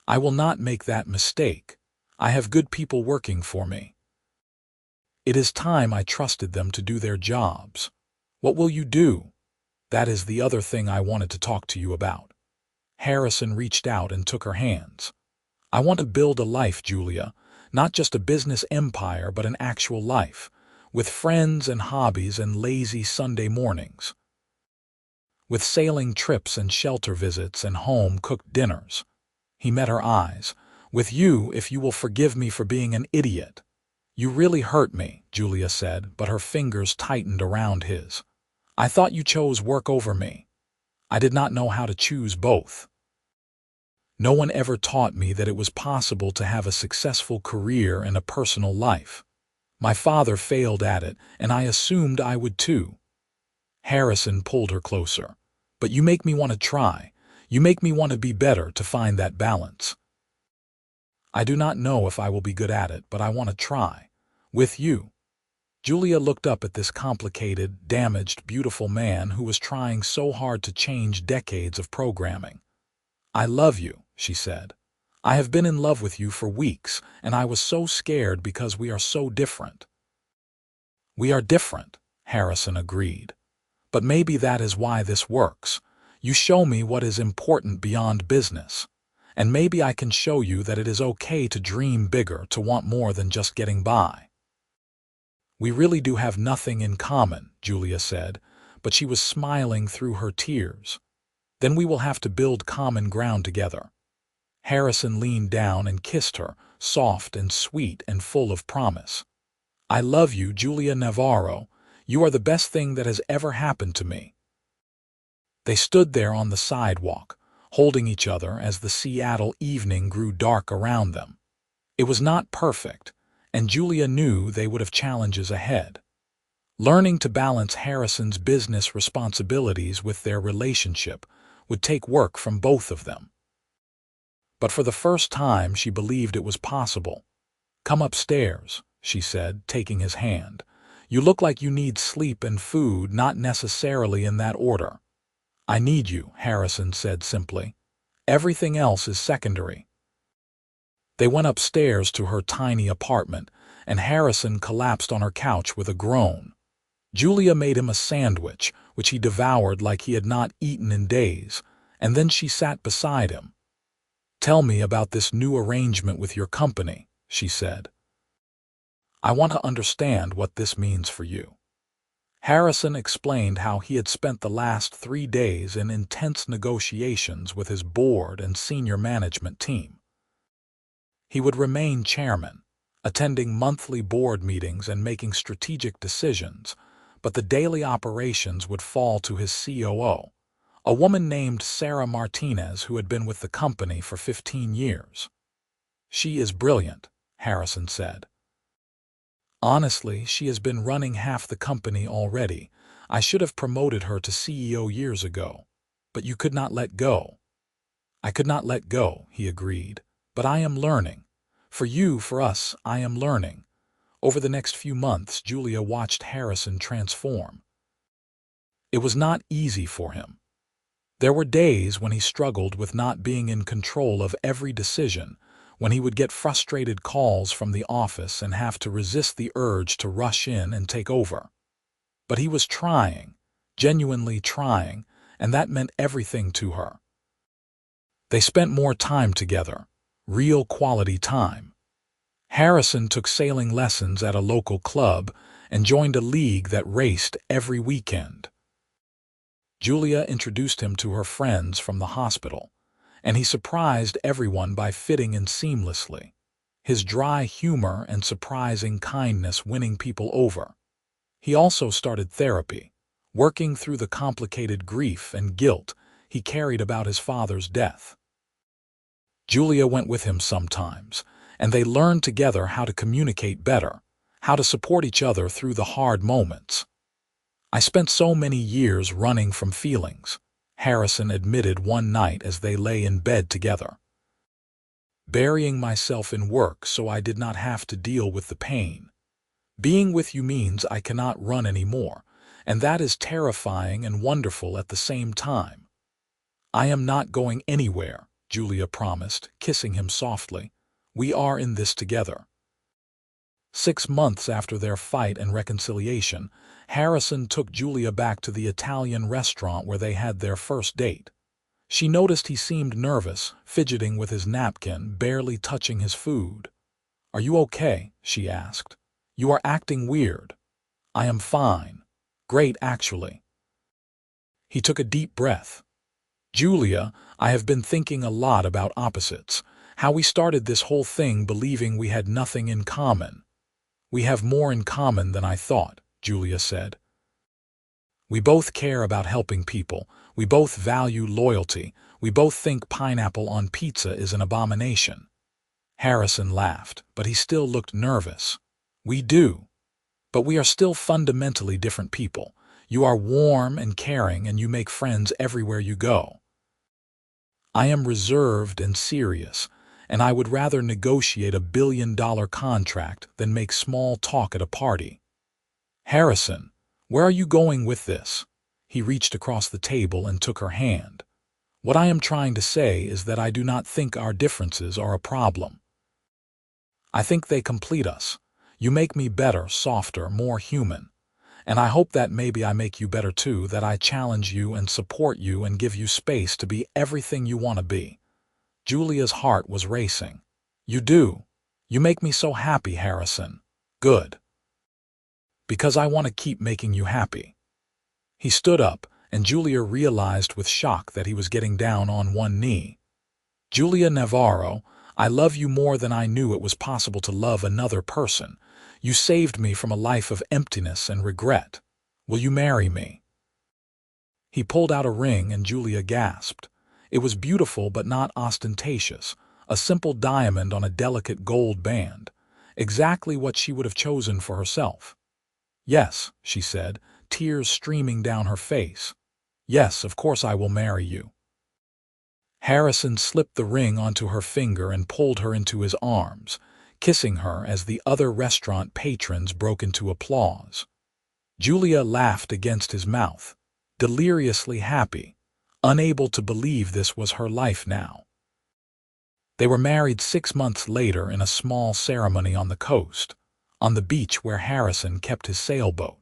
I will not make that mistake. I have good people working for me. It is time I trusted them to do their jobs. What will you do? That is the other thing I wanted to talk to you about." Harrison reached out and took her hands. "I want to build a life, Julia. Not just a business empire, but an actual life, with friends and hobbies and lazy Sunday mornings, with sailing trips and shelter visits and home-cooked dinners. He met her eyes. "With you, if you will forgive me for being an idiot." "You really hurt me," Julia said, but her fingers tightened around his. "I thought you chose work over me. I did not know how to choose both. No one ever taught me that it was possible to have a successful career and a personal life. My father failed at it, and I assumed I would too." Harrison pulled her closer. "But you make me want to try. You make me want to be better, to find that balance. I do not know if I will be good at it, but I want to try. With you." Julia looked up at this complicated, damaged, beautiful man who was trying so hard to change decades of programming. "I love you," she said. "I have been in love with you for weeks, and I was so scared because we are so different." "We are different," Harrison agreed. "But maybe that is why this works. You show me what is important beyond business. And maybe I can show you that it is okay to dream bigger, to want more than just getting by." "We really do have nothing in common," Julia said, but she was smiling through her tears. "Then we will have to build common ground together." Harrison leaned down and kissed her, soft and sweet and full of promise. "I love you, Julia Navarro. You are the best thing that has ever happened to me." They stood there on the sidewalk, holding each other as the Seattle evening grew dark around them. It was not perfect, and Julia knew they would have challenges ahead. Learning to balance Harrison's business responsibilities with their relationship would take work from both of them. But for the first time she believed it was possible. "Come upstairs," she said, taking his hand. "You look like you need sleep and food, not necessarily in that order." "I need you," Harrison said simply. "Everything else is secondary." They went upstairs to her tiny apartment, and Harrison collapsed on her couch with a groan. Julia made him a sandwich, which he devoured like he had not eaten in days, and then she sat beside him. "Tell me about this new arrangement with your company," she said. "I want to understand what this means for you." Harrison explained how he had spent the last 3 days in intense negotiations with his board and senior management team. He would remain chairman, attending monthly board meetings and making strategic decisions, but the daily operations would fall to his COO, a woman named Sarah Martinez who had been with the company for 15 years. "She is brilliant," Harrison said. "Honestly, she has been running half the company already. I should have promoted her to CEO years ago. But you could not let go." "I could not let go," he agreed. "But I am learning. For you, for us, I am learning." Over the next few months, Julia watched Harrison transform. It was not easy for him. There were days when he struggled with not being in control of every decision, when he would get frustrated calls from the office and have to resist the urge to rush in and take over. But he was trying, genuinely trying, and that meant everything to her. They spent more time together, real quality time. Harrison took sailing lessons at a local club and joined a league that raced every weekend. Julia introduced him to her friends from the hospital, and he surprised everyone by fitting in seamlessly, his dry humor and surprising kindness winning people over. He also started therapy, working through the complicated grief and guilt he carried about his father's death. Julia went with him sometimes, and they learned together how to communicate better, how to support each other through the hard moments. "I spent so many years running from feelings," Harrison admitted one night as they lay in bed together. "Burying myself in work so I did not have to deal with the pain. Being with you means I cannot run anymore, and that is terrifying and wonderful at the same time." "I am not going anywhere," Julia promised, kissing him softly. "We are in this together." 6 months after their fight and reconciliation, Harrison took Julia back to the Italian restaurant where they had their first date. She noticed he seemed nervous, fidgeting with his napkin, barely touching his food. "Are you okay?" she asked. "You are acting weird." "I am fine. Great, actually." He took a deep breath. Julia, I have been thinking a lot about opposites, how we started this whole thing believing we had nothing in common. We have more in common than I thought, Julia said. We both care about helping people. We both value loyalty. We both think pineapple on pizza is an abomination. Harrison laughed, but he still looked nervous. We do. But we are still fundamentally different people. You are warm and caring, and you make friends everywhere you go. I am reserved and serious, and I would rather negotiate $1 billion contract than make small talk at a party. Harrison, where are you going with this? He reached across the table and took her hand. What I am trying to say is that I do not think our differences are a problem. I think they complete us. You make me better, softer, more human. And I hope that maybe I make you better too, that I challenge you and support you and give you space to be everything you want to be. Julia's heart was racing. You do. You make me so happy, Harrison. Good. Because I want to keep making you happy. He stood up, and Julia realized with shock that he was getting down on one knee. Julia Navarro, I love you more than I knew it was possible to love another person. You saved me from a life of emptiness and regret. Will you marry me? He pulled out a ring and Julia gasped. It was beautiful but not ostentatious, a simple diamond on a delicate gold band, exactly what she would have chosen for herself. Yes, she said, tears streaming down her face. Yes, of course I will marry you. Harrison slipped the ring onto her finger and pulled her into his arms, kissing her as the other restaurant patrons broke into applause. Julia laughed against his mouth, deliriously happy, unable to believe this was her life now. They were married 6 months later in a small ceremony on the coast, on the beach where Harrison kept his sailboat.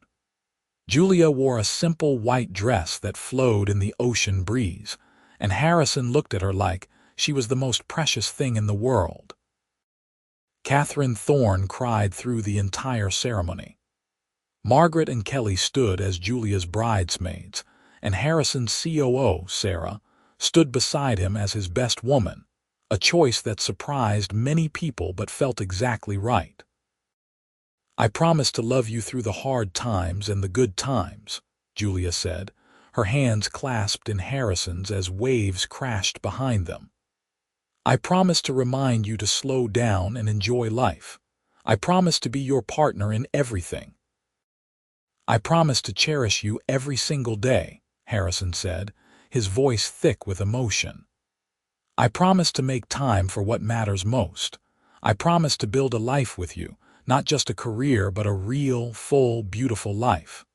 Julia wore a simple white dress that flowed in the ocean breeze, and Harrison looked at her like she was the most precious thing in the world. Harrison Thorne cried through the entire ceremony. Margaret and Kelly stood as Julia's bridesmaids, and Harrison's COO, Sarah, stood beside him as his best woman, a choice that surprised many people but felt exactly right. I promise to love you through the hard times and the good times, Julia said, her hands clasped in Harrison's as waves crashed behind them. I promise to remind you to slow down and enjoy life. I promise to be your partner in everything. I promise to cherish you every single day, Harrison said, his voice thick with emotion. I promise to make time for what matters most. I promise to build a life with you, not just a career but a real, full, beautiful life.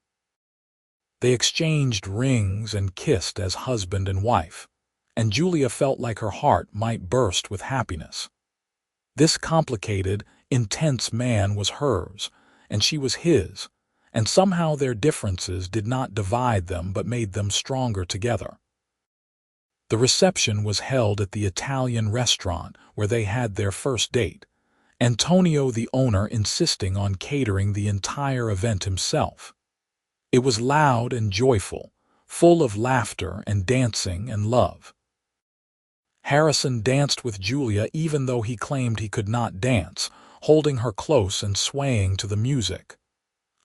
They exchanged rings and kissed as husband and wife, and Julia felt like her heart might burst with happiness. This complicated, intense man was hers, and she was his, and somehow their differences did not divide them but made them stronger together. The reception was held at the Italian restaurant where they had their first date, Antonio, the owner, insisting on catering the entire event himself. It was loud and joyful, full of laughter and dancing and love. Harrison danced with Julia even though he claimed he could not dance, holding her close and swaying to the music.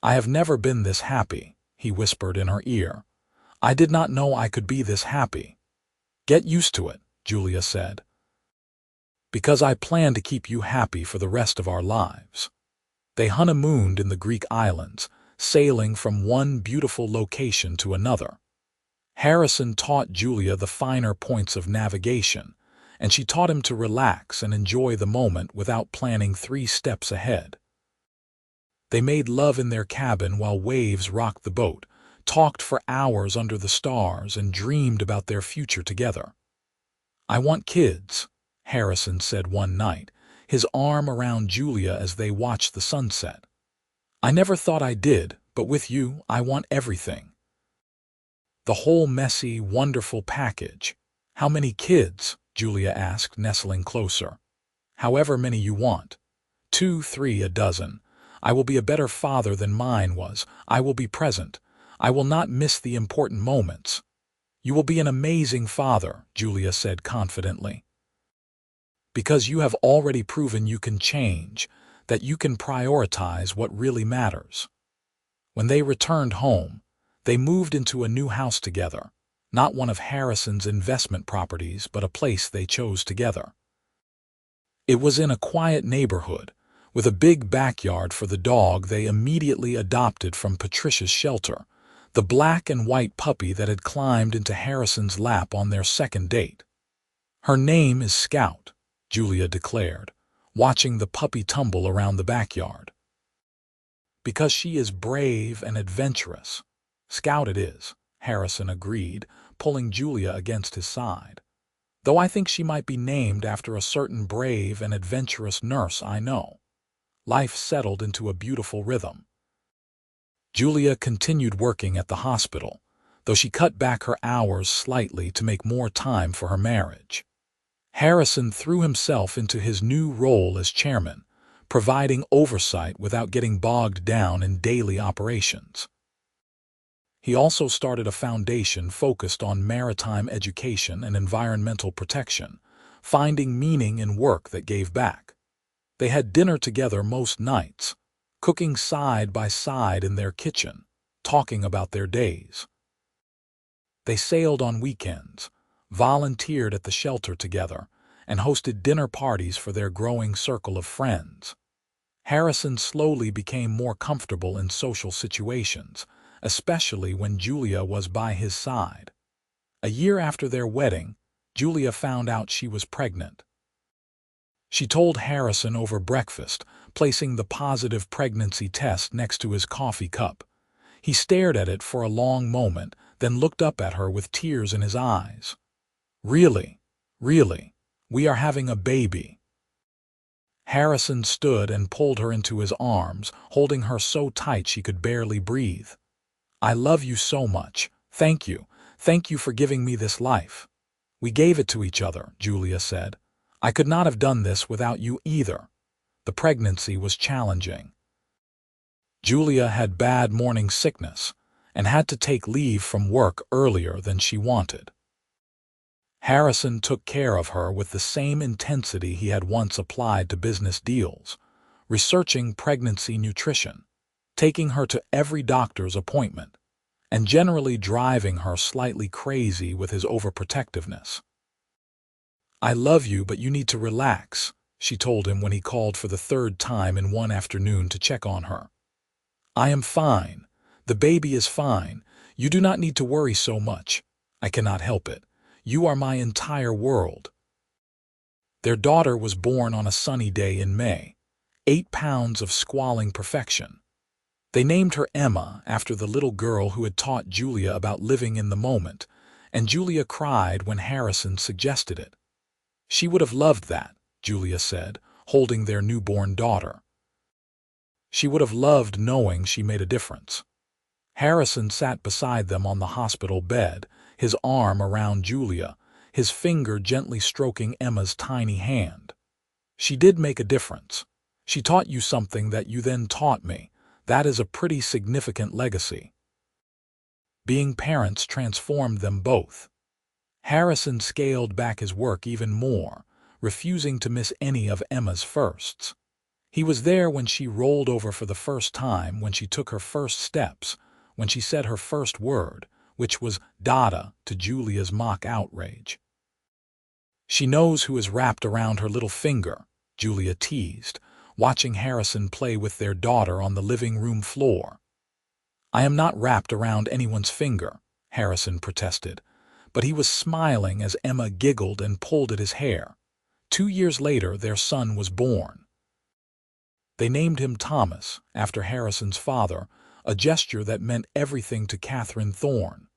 I have never been this happy, he whispered in her ear. I did not know I could be this happy. Get used to it, Julia said. Because I plan to keep you happy for the rest of our lives. They honeymooned in the Greek islands, sailing from one beautiful location to another. Harrison taught Julia the finer points of navigation, and she taught him to relax and enjoy the moment without planning 3 steps ahead. They made love in their cabin while waves rocked the boat, talked for hours under the stars, and dreamed about their future together. I want kids, Harrison said one night, his arm around Julia as they watched the sunset. I never thought I did, but with you, I want everything. The whole messy, wonderful package. How many kids? Julia asked, nestling closer. However many you want. 2, 3, a dozen. I will be a better father than mine was. I will be present. I will not miss the important moments. You will be an amazing father, Julia said confidently. Because you have already proven you can change, that you can prioritize what really matters. When they returned home, they moved into a new house together, not one of Harrison's investment properties, but a place they chose together. It was in a quiet neighborhood, with a big backyard for the dog they immediately adopted from Patricia's shelter, the black and white puppy that had climbed into Harrison's lap on their second date. Her name is Scout, Julia declared, watching the puppy tumble around the backyard. Because she is brave and adventurous. Scout it is, Harrison agreed, pulling Julia against his side. Though I think she might be named after a certain brave and adventurous nurse I know. Life settled into a beautiful rhythm. Julia continued working at the hospital, though she cut back her hours slightly to make more time for her marriage. Harrison threw himself into his new role as chairman, providing oversight without getting bogged down in daily operations. He also started a foundation focused on maritime education and environmental protection, finding meaning in work that gave back. They had dinner together most nights, cooking side by side in their kitchen, talking about their days. They sailed on weekends, volunteered at the shelter together, and hosted dinner parties for their growing circle of friends. Harrison slowly became more comfortable in social situations, especially when Julia was by his side. A year after their wedding, Julia found out she was pregnant. She told Harrison over breakfast, placing the positive pregnancy test next to his coffee cup. He stared at it for a long moment, then looked up at her with tears in his eyes. Really, we are having a baby. Harrison stood and pulled her into his arms, holding her so tight she could barely breathe. I love you so much. Thank you. Thank you for giving me this life. We gave it to each other, Julia said. I could not have done this without you either. The pregnancy was challenging. Julia had bad morning sickness and had to take leave from work earlier than she wanted. Harrison took care of her with the same intensity he had once applied to business deals, researching pregnancy nutrition, taking her to every doctor's appointment, and generally driving her slightly crazy with his overprotectiveness. I love you, but you need to relax, she told him when he called for the third time in one afternoon to check on her. I am fine. The baby is fine. You do not need to worry so much. I cannot help it. You are my entire world. Their daughter was born on a sunny day in May, 8 pounds of squalling perfection. They named her Emma after the little girl who had taught Julia about living in the moment, and Julia cried when Harrison suggested it. She would have loved that, Julia said, holding their newborn daughter. She would have loved knowing she made a difference. Harrison sat beside them on the hospital bed, his arm around Julia, his finger gently stroking Emma's tiny hand. She did make a difference. She taught you something that you then taught me. That is a pretty significant legacy. Being parents transformed them both. Harrison scaled back his work even more, refusing to miss any of Emma's firsts. He was there when she rolled over for the first time, when she took her first steps, when she said her first word, which was Dada to Julia's mock outrage. She knows who is wrapped around her little finger, Julia teased, watching Harrison play with their daughter on the living room floor. I am not wrapped around anyone's finger, Harrison protested, but he was smiling as Emma giggled and pulled at his hair. 2 years later, their son was born. They named him Thomas, after Harrison's father, a gesture that meant everything to Harrison Thorne.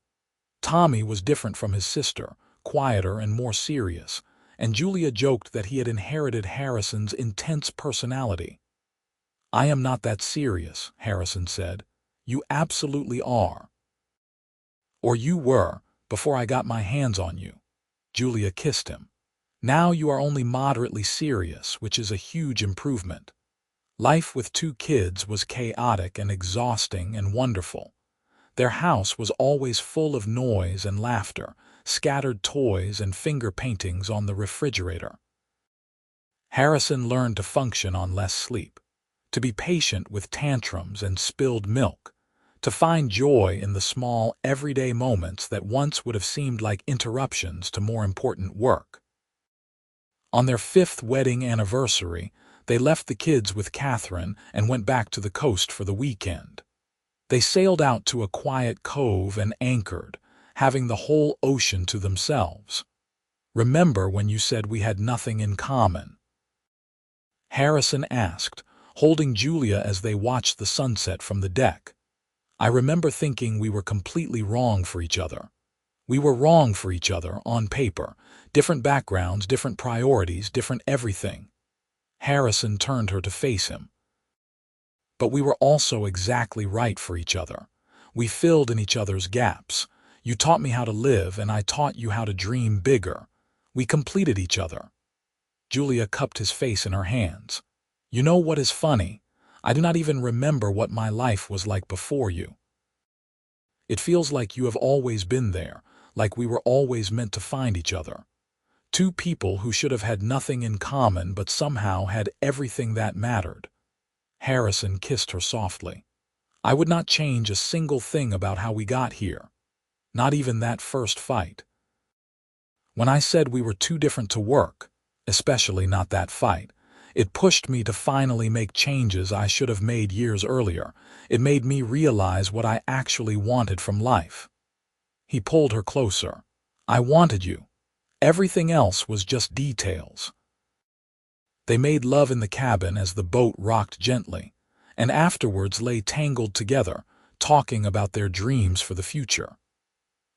Tommy was different from his sister, quieter and more serious, and Julia joked that he had inherited Harrison's intense personality. I am not that serious, Harrison said. You absolutely are. Or you were, before I got my hands on you. Julia kissed him. Now you are only moderately serious, which is a huge improvement. Life with 2 kids was chaotic and exhausting and wonderful. Their house was always full of noise and laughter, scattered toys and finger paintings on the refrigerator. Harrison learned to function on less sleep, to be patient with tantrums and spilled milk, to find joy in the small, everyday moments that once would have seemed like interruptions to more important work. On their 5th wedding anniversary, they left the kids with Catherine and went back to the coast for the weekend. They sailed out to a quiet cove and anchored, having the whole ocean to themselves. "Remember when you said we had nothing in common?" Harrison asked, holding Julia as they watched the sunset from the deck. "I remember thinking we were completely wrong for each other. We were wrong for each other on paper, different backgrounds, different priorities, different everything." Harrison turned her to face him. "But we were also exactly right for each other. We filled in each other's gaps. You taught me how to live, and I taught you how to dream bigger. We completed each other." Julia cupped his face in her hands. "You know what is funny? I do not even remember what my life was like before you. It feels like you have always been there, like we were always meant to find each other. Two people who should have had nothing in common but somehow had everything that mattered." Harrison kissed her softly. "I would not change a single thing about how we got here. Not even that first fight. When I said we were too different to work, especially not that fight, it pushed me to finally make changes I should have made years earlier. It made me realize what I actually wanted from life." He pulled her closer. "I wanted you. Everything else was just details." They made love in the cabin as the boat rocked gently, and afterwards lay tangled together, talking about their dreams for the future.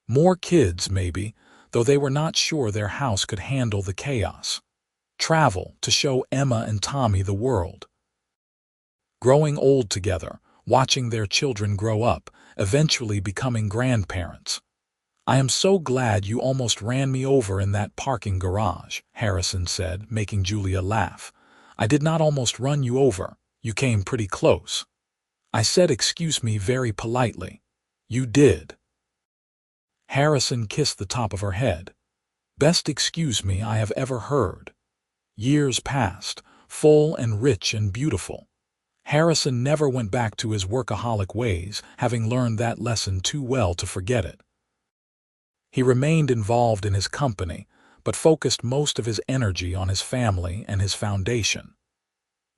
More kids, maybe, though they were not sure their house could handle the chaos. Travel to show Emma and Tommy the world. Growing old together, watching their children grow up, eventually becoming grandparents. "I am so glad you almost ran me over in that parking garage," Harrison said, making Julia laugh. "I did not almost run you over. You came pretty close. I said excuse me very politely. You did." Harrison kissed the top of her head. "Best excuse me I have ever heard." Years passed, full and rich and beautiful. Harrison never went back to his workaholic ways, having learned that lesson too well to forget it. He remained involved in his company, but focused most of his energy on his family and his foundation.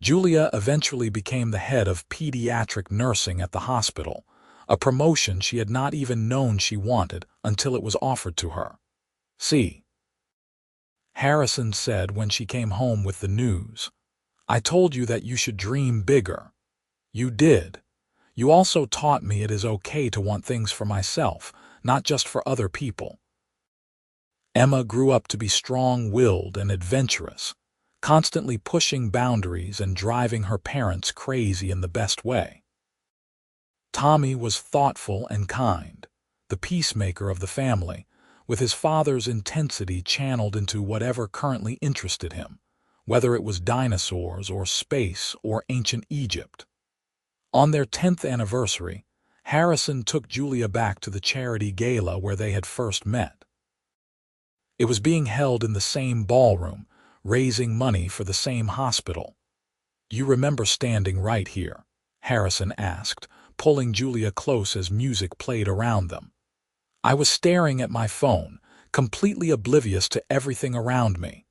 Julia eventually became the head of pediatric nursing at the hospital, a promotion she had not even known she wanted until it was offered to her. "See," Harrison said when she came home with the news, "I told you that you should dream bigger. You did. You also taught me it is okay to want things for myself, not just for other people." Emma grew up to be strong-willed and adventurous, constantly pushing boundaries and driving her parents crazy in the best way. Tommy was thoughtful and kind, the peacemaker of the family, with his father's intensity channeled into whatever currently interested him, whether it was dinosaurs or space or ancient Egypt. On their 10th anniversary, Harrison took Julia back to the charity gala where they had first met. It was being held in the same ballroom, raising money for the same hospital. "You remember standing right here?" Harrison asked, pulling Julia close as music played around them. "I was staring at my phone, completely oblivious to everything around me.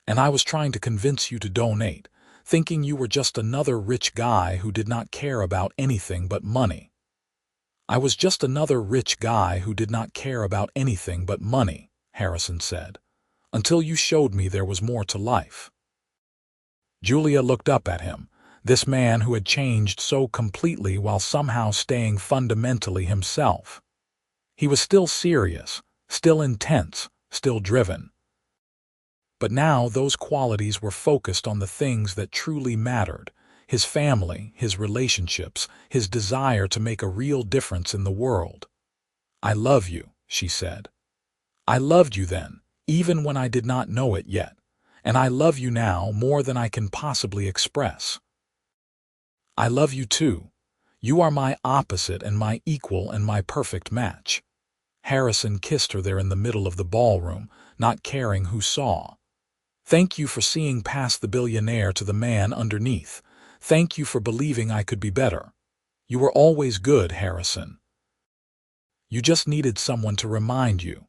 And I was trying to convince you to donate, thinking you were just another rich guy who did not care about anything but money. I was just another rich guy who did not care about anything but money," Harrison said, "until you showed me there was more to life." Julia looked up at him, this man who had changed so completely while somehow staying fundamentally himself. He was still serious, still intense, still driven. But now those qualities were focused on the things that truly mattered: his family, his relationships, his desire to make a real difference in the world. "I love you," she said. "I loved you then, even when I did not know it yet, and I love you now more than I can possibly express." "I love you too. You are my opposite and my equal and my perfect match." Harrison kissed her there in the middle of the ballroom, not caring who saw. "Thank you for seeing past the billionaire to the man underneath. Thank you for believing I could be better. You were always good, Harrison. You just needed someone to remind you."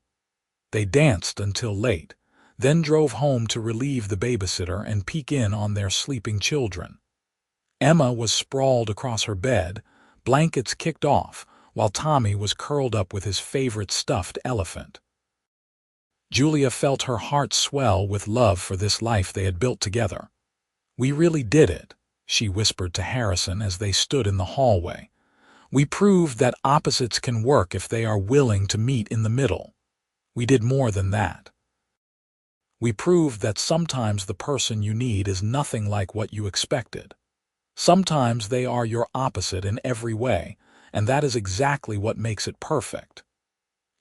They danced until late, then drove home to relieve the babysitter and peek in on their sleeping children. Emma was sprawled across her bed, blankets kicked off, while Tommy was curled up with his favorite stuffed elephant. Julia felt her heart swell with love for this life they had built together. "We really did it," she whispered to Harrison as they stood in the hallway. "We proved that opposites can work if they are willing to meet in the middle. We did more than that. We proved that sometimes the person you need is nothing like what you expected. Sometimes they are your opposite in every way, and that is exactly what makes it perfect."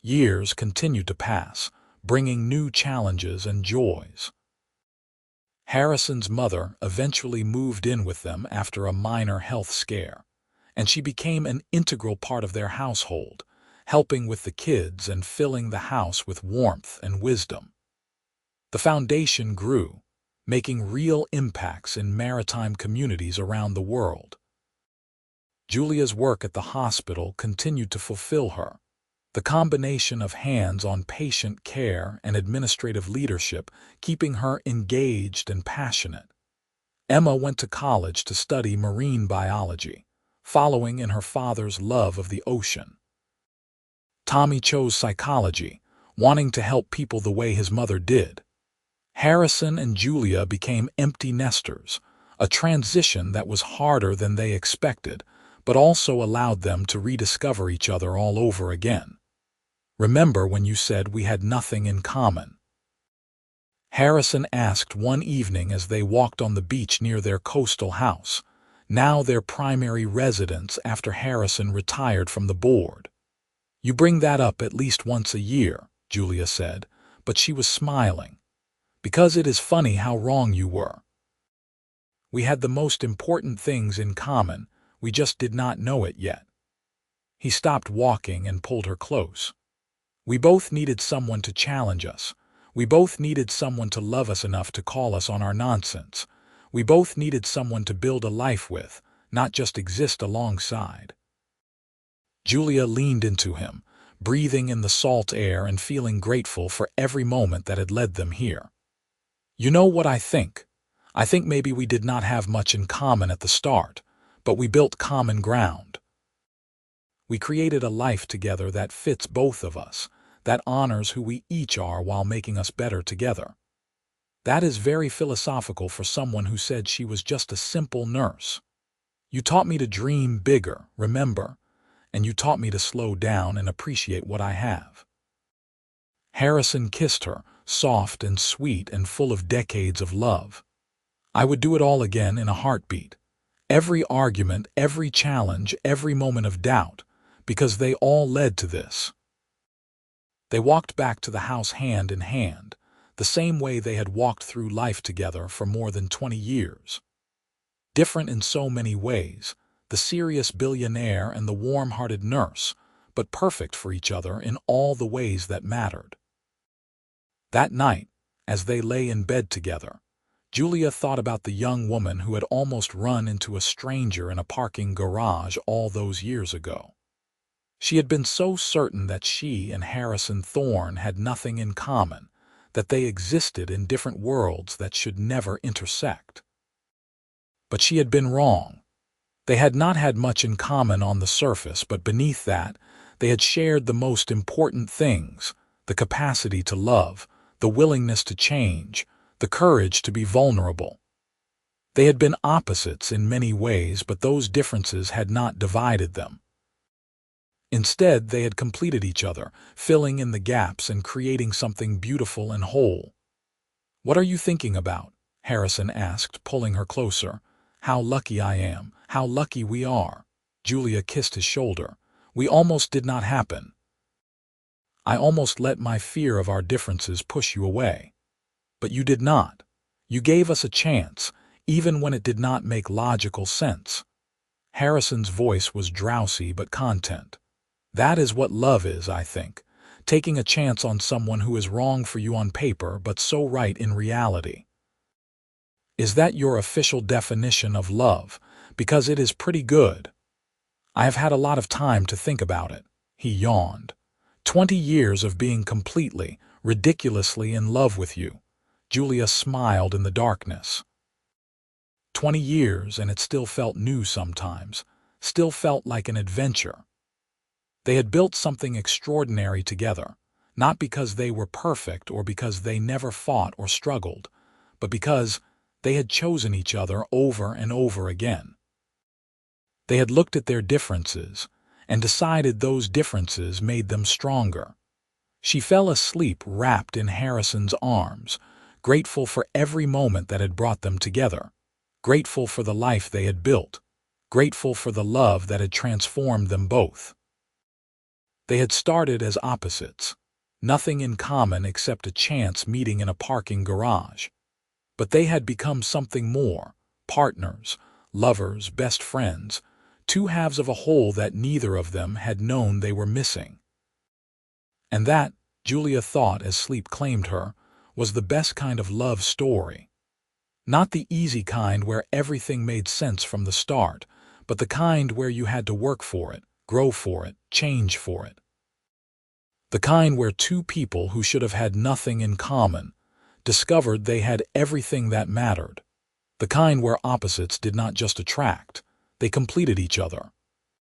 Years continued to pass, bringing new challenges and joys. Harrison's mother eventually moved in with them after a minor health scare, and she became an integral part of their household, helping with the kids and filling the house with warmth and wisdom. The foundation grew, making real impacts in maritime communities around the world. Julia's work at the hospital continued to fulfill her. The combination of hands-on patient care and administrative leadership keeping her engaged and passionate. Emma went to college to study marine biology, following in her father's love of the ocean. Tommy chose psychology, wanting to help people the way his mother did. Harrison and Julia became empty nesters, a transition that was harder than they expected, but also allowed them to rediscover each other all over again. "Remember when you said we had nothing in common?" Harrison asked one evening as they walked on the beach near their coastal house, now their primary residence after Harrison retired from the board. "You bring that up at least once a year," Julia said, but she was smiling. "Because it is funny how wrong you were. We had the most important things in common, we just did not know it yet." He stopped walking and pulled her close. "We both needed someone to challenge us. We both needed someone to love us enough to call us on our nonsense. We both needed someone to build a life with, not just exist alongside." Julia leaned into him, breathing in the salt air and feeling grateful for every moment that had led them here. "You know what I think? I think maybe we did not have much in common at the start, but we built common ground. We created a life together that fits both of us, that honors who we each are while making us better together." That is very philosophical for someone who said she was just a simple nurse. "You taught me to dream bigger, remember? And you taught me to slow down and appreciate what I have." Harrison kissed her, soft and sweet and full of decades of love. "I would do it all again in a heartbeat. Every argument, every challenge, every moment of doubt, because they all led to this." They walked back to the house hand in hand, the same way they had walked through life together for more than 20 years. Different in so many ways, the serious billionaire and the warm-hearted nurse, but perfect for each other in all the ways that mattered. That night, as they lay in bed together, Julia thought about the young woman who had almost run into a stranger in a parking garage all those years ago. She had been so certain that she and Harrison Thorne had nothing in common, that they existed in different worlds that should never intersect. But she had been wrong. They had not had much in common on the surface, but beneath that, they had shared the most important things: the capacity to love, the willingness to change, the courage to be vulnerable. They had been opposites in many ways, but those differences had not divided them. Instead, they had completed each other, filling in the gaps and creating something beautiful and whole. "What are you thinking about?" Harrison asked, pulling her closer. "How lucky I am, how lucky we are." Julia kissed his shoulder. "We almost did not happen. I almost let my fear of our differences push you away. But you did not. You gave us a chance, even when it did not make logical sense." Harrison's voice was drowsy but content. "That is what love is, I think. Taking a chance on someone who is wrong for you on paper but so right in reality." "Is that your official definition of love? Because it is pretty good." "I have had a lot of time to think about it." He yawned. 20 years of being completely, ridiculously in love with you." Julia smiled in the darkness. 20 years, and it still felt new sometimes, still felt like an adventure. They had built something extraordinary together, not because they were perfect or because they never fought or struggled, but because they had chosen each other over and over again. They had looked at their differences and decided those differences made them stronger. She fell asleep wrapped in Harrison's arms, grateful for every moment that had brought them together, grateful for the life they had built, grateful for the love that had transformed them both. They had started as opposites, nothing in common except a chance meeting in a parking garage. But they had become something more, partners, lovers, best friends, two halves of a whole that neither of them had known they were missing. And that, Julia thought as sleep claimed her, was the best kind of love story. Not the easy kind where everything made sense from the start, but the kind where you had to work for it, grow for it, change for it. The kind where two people who should have had nothing in common discovered they had everything that mattered. The kind where opposites did not just attract, they completed each other,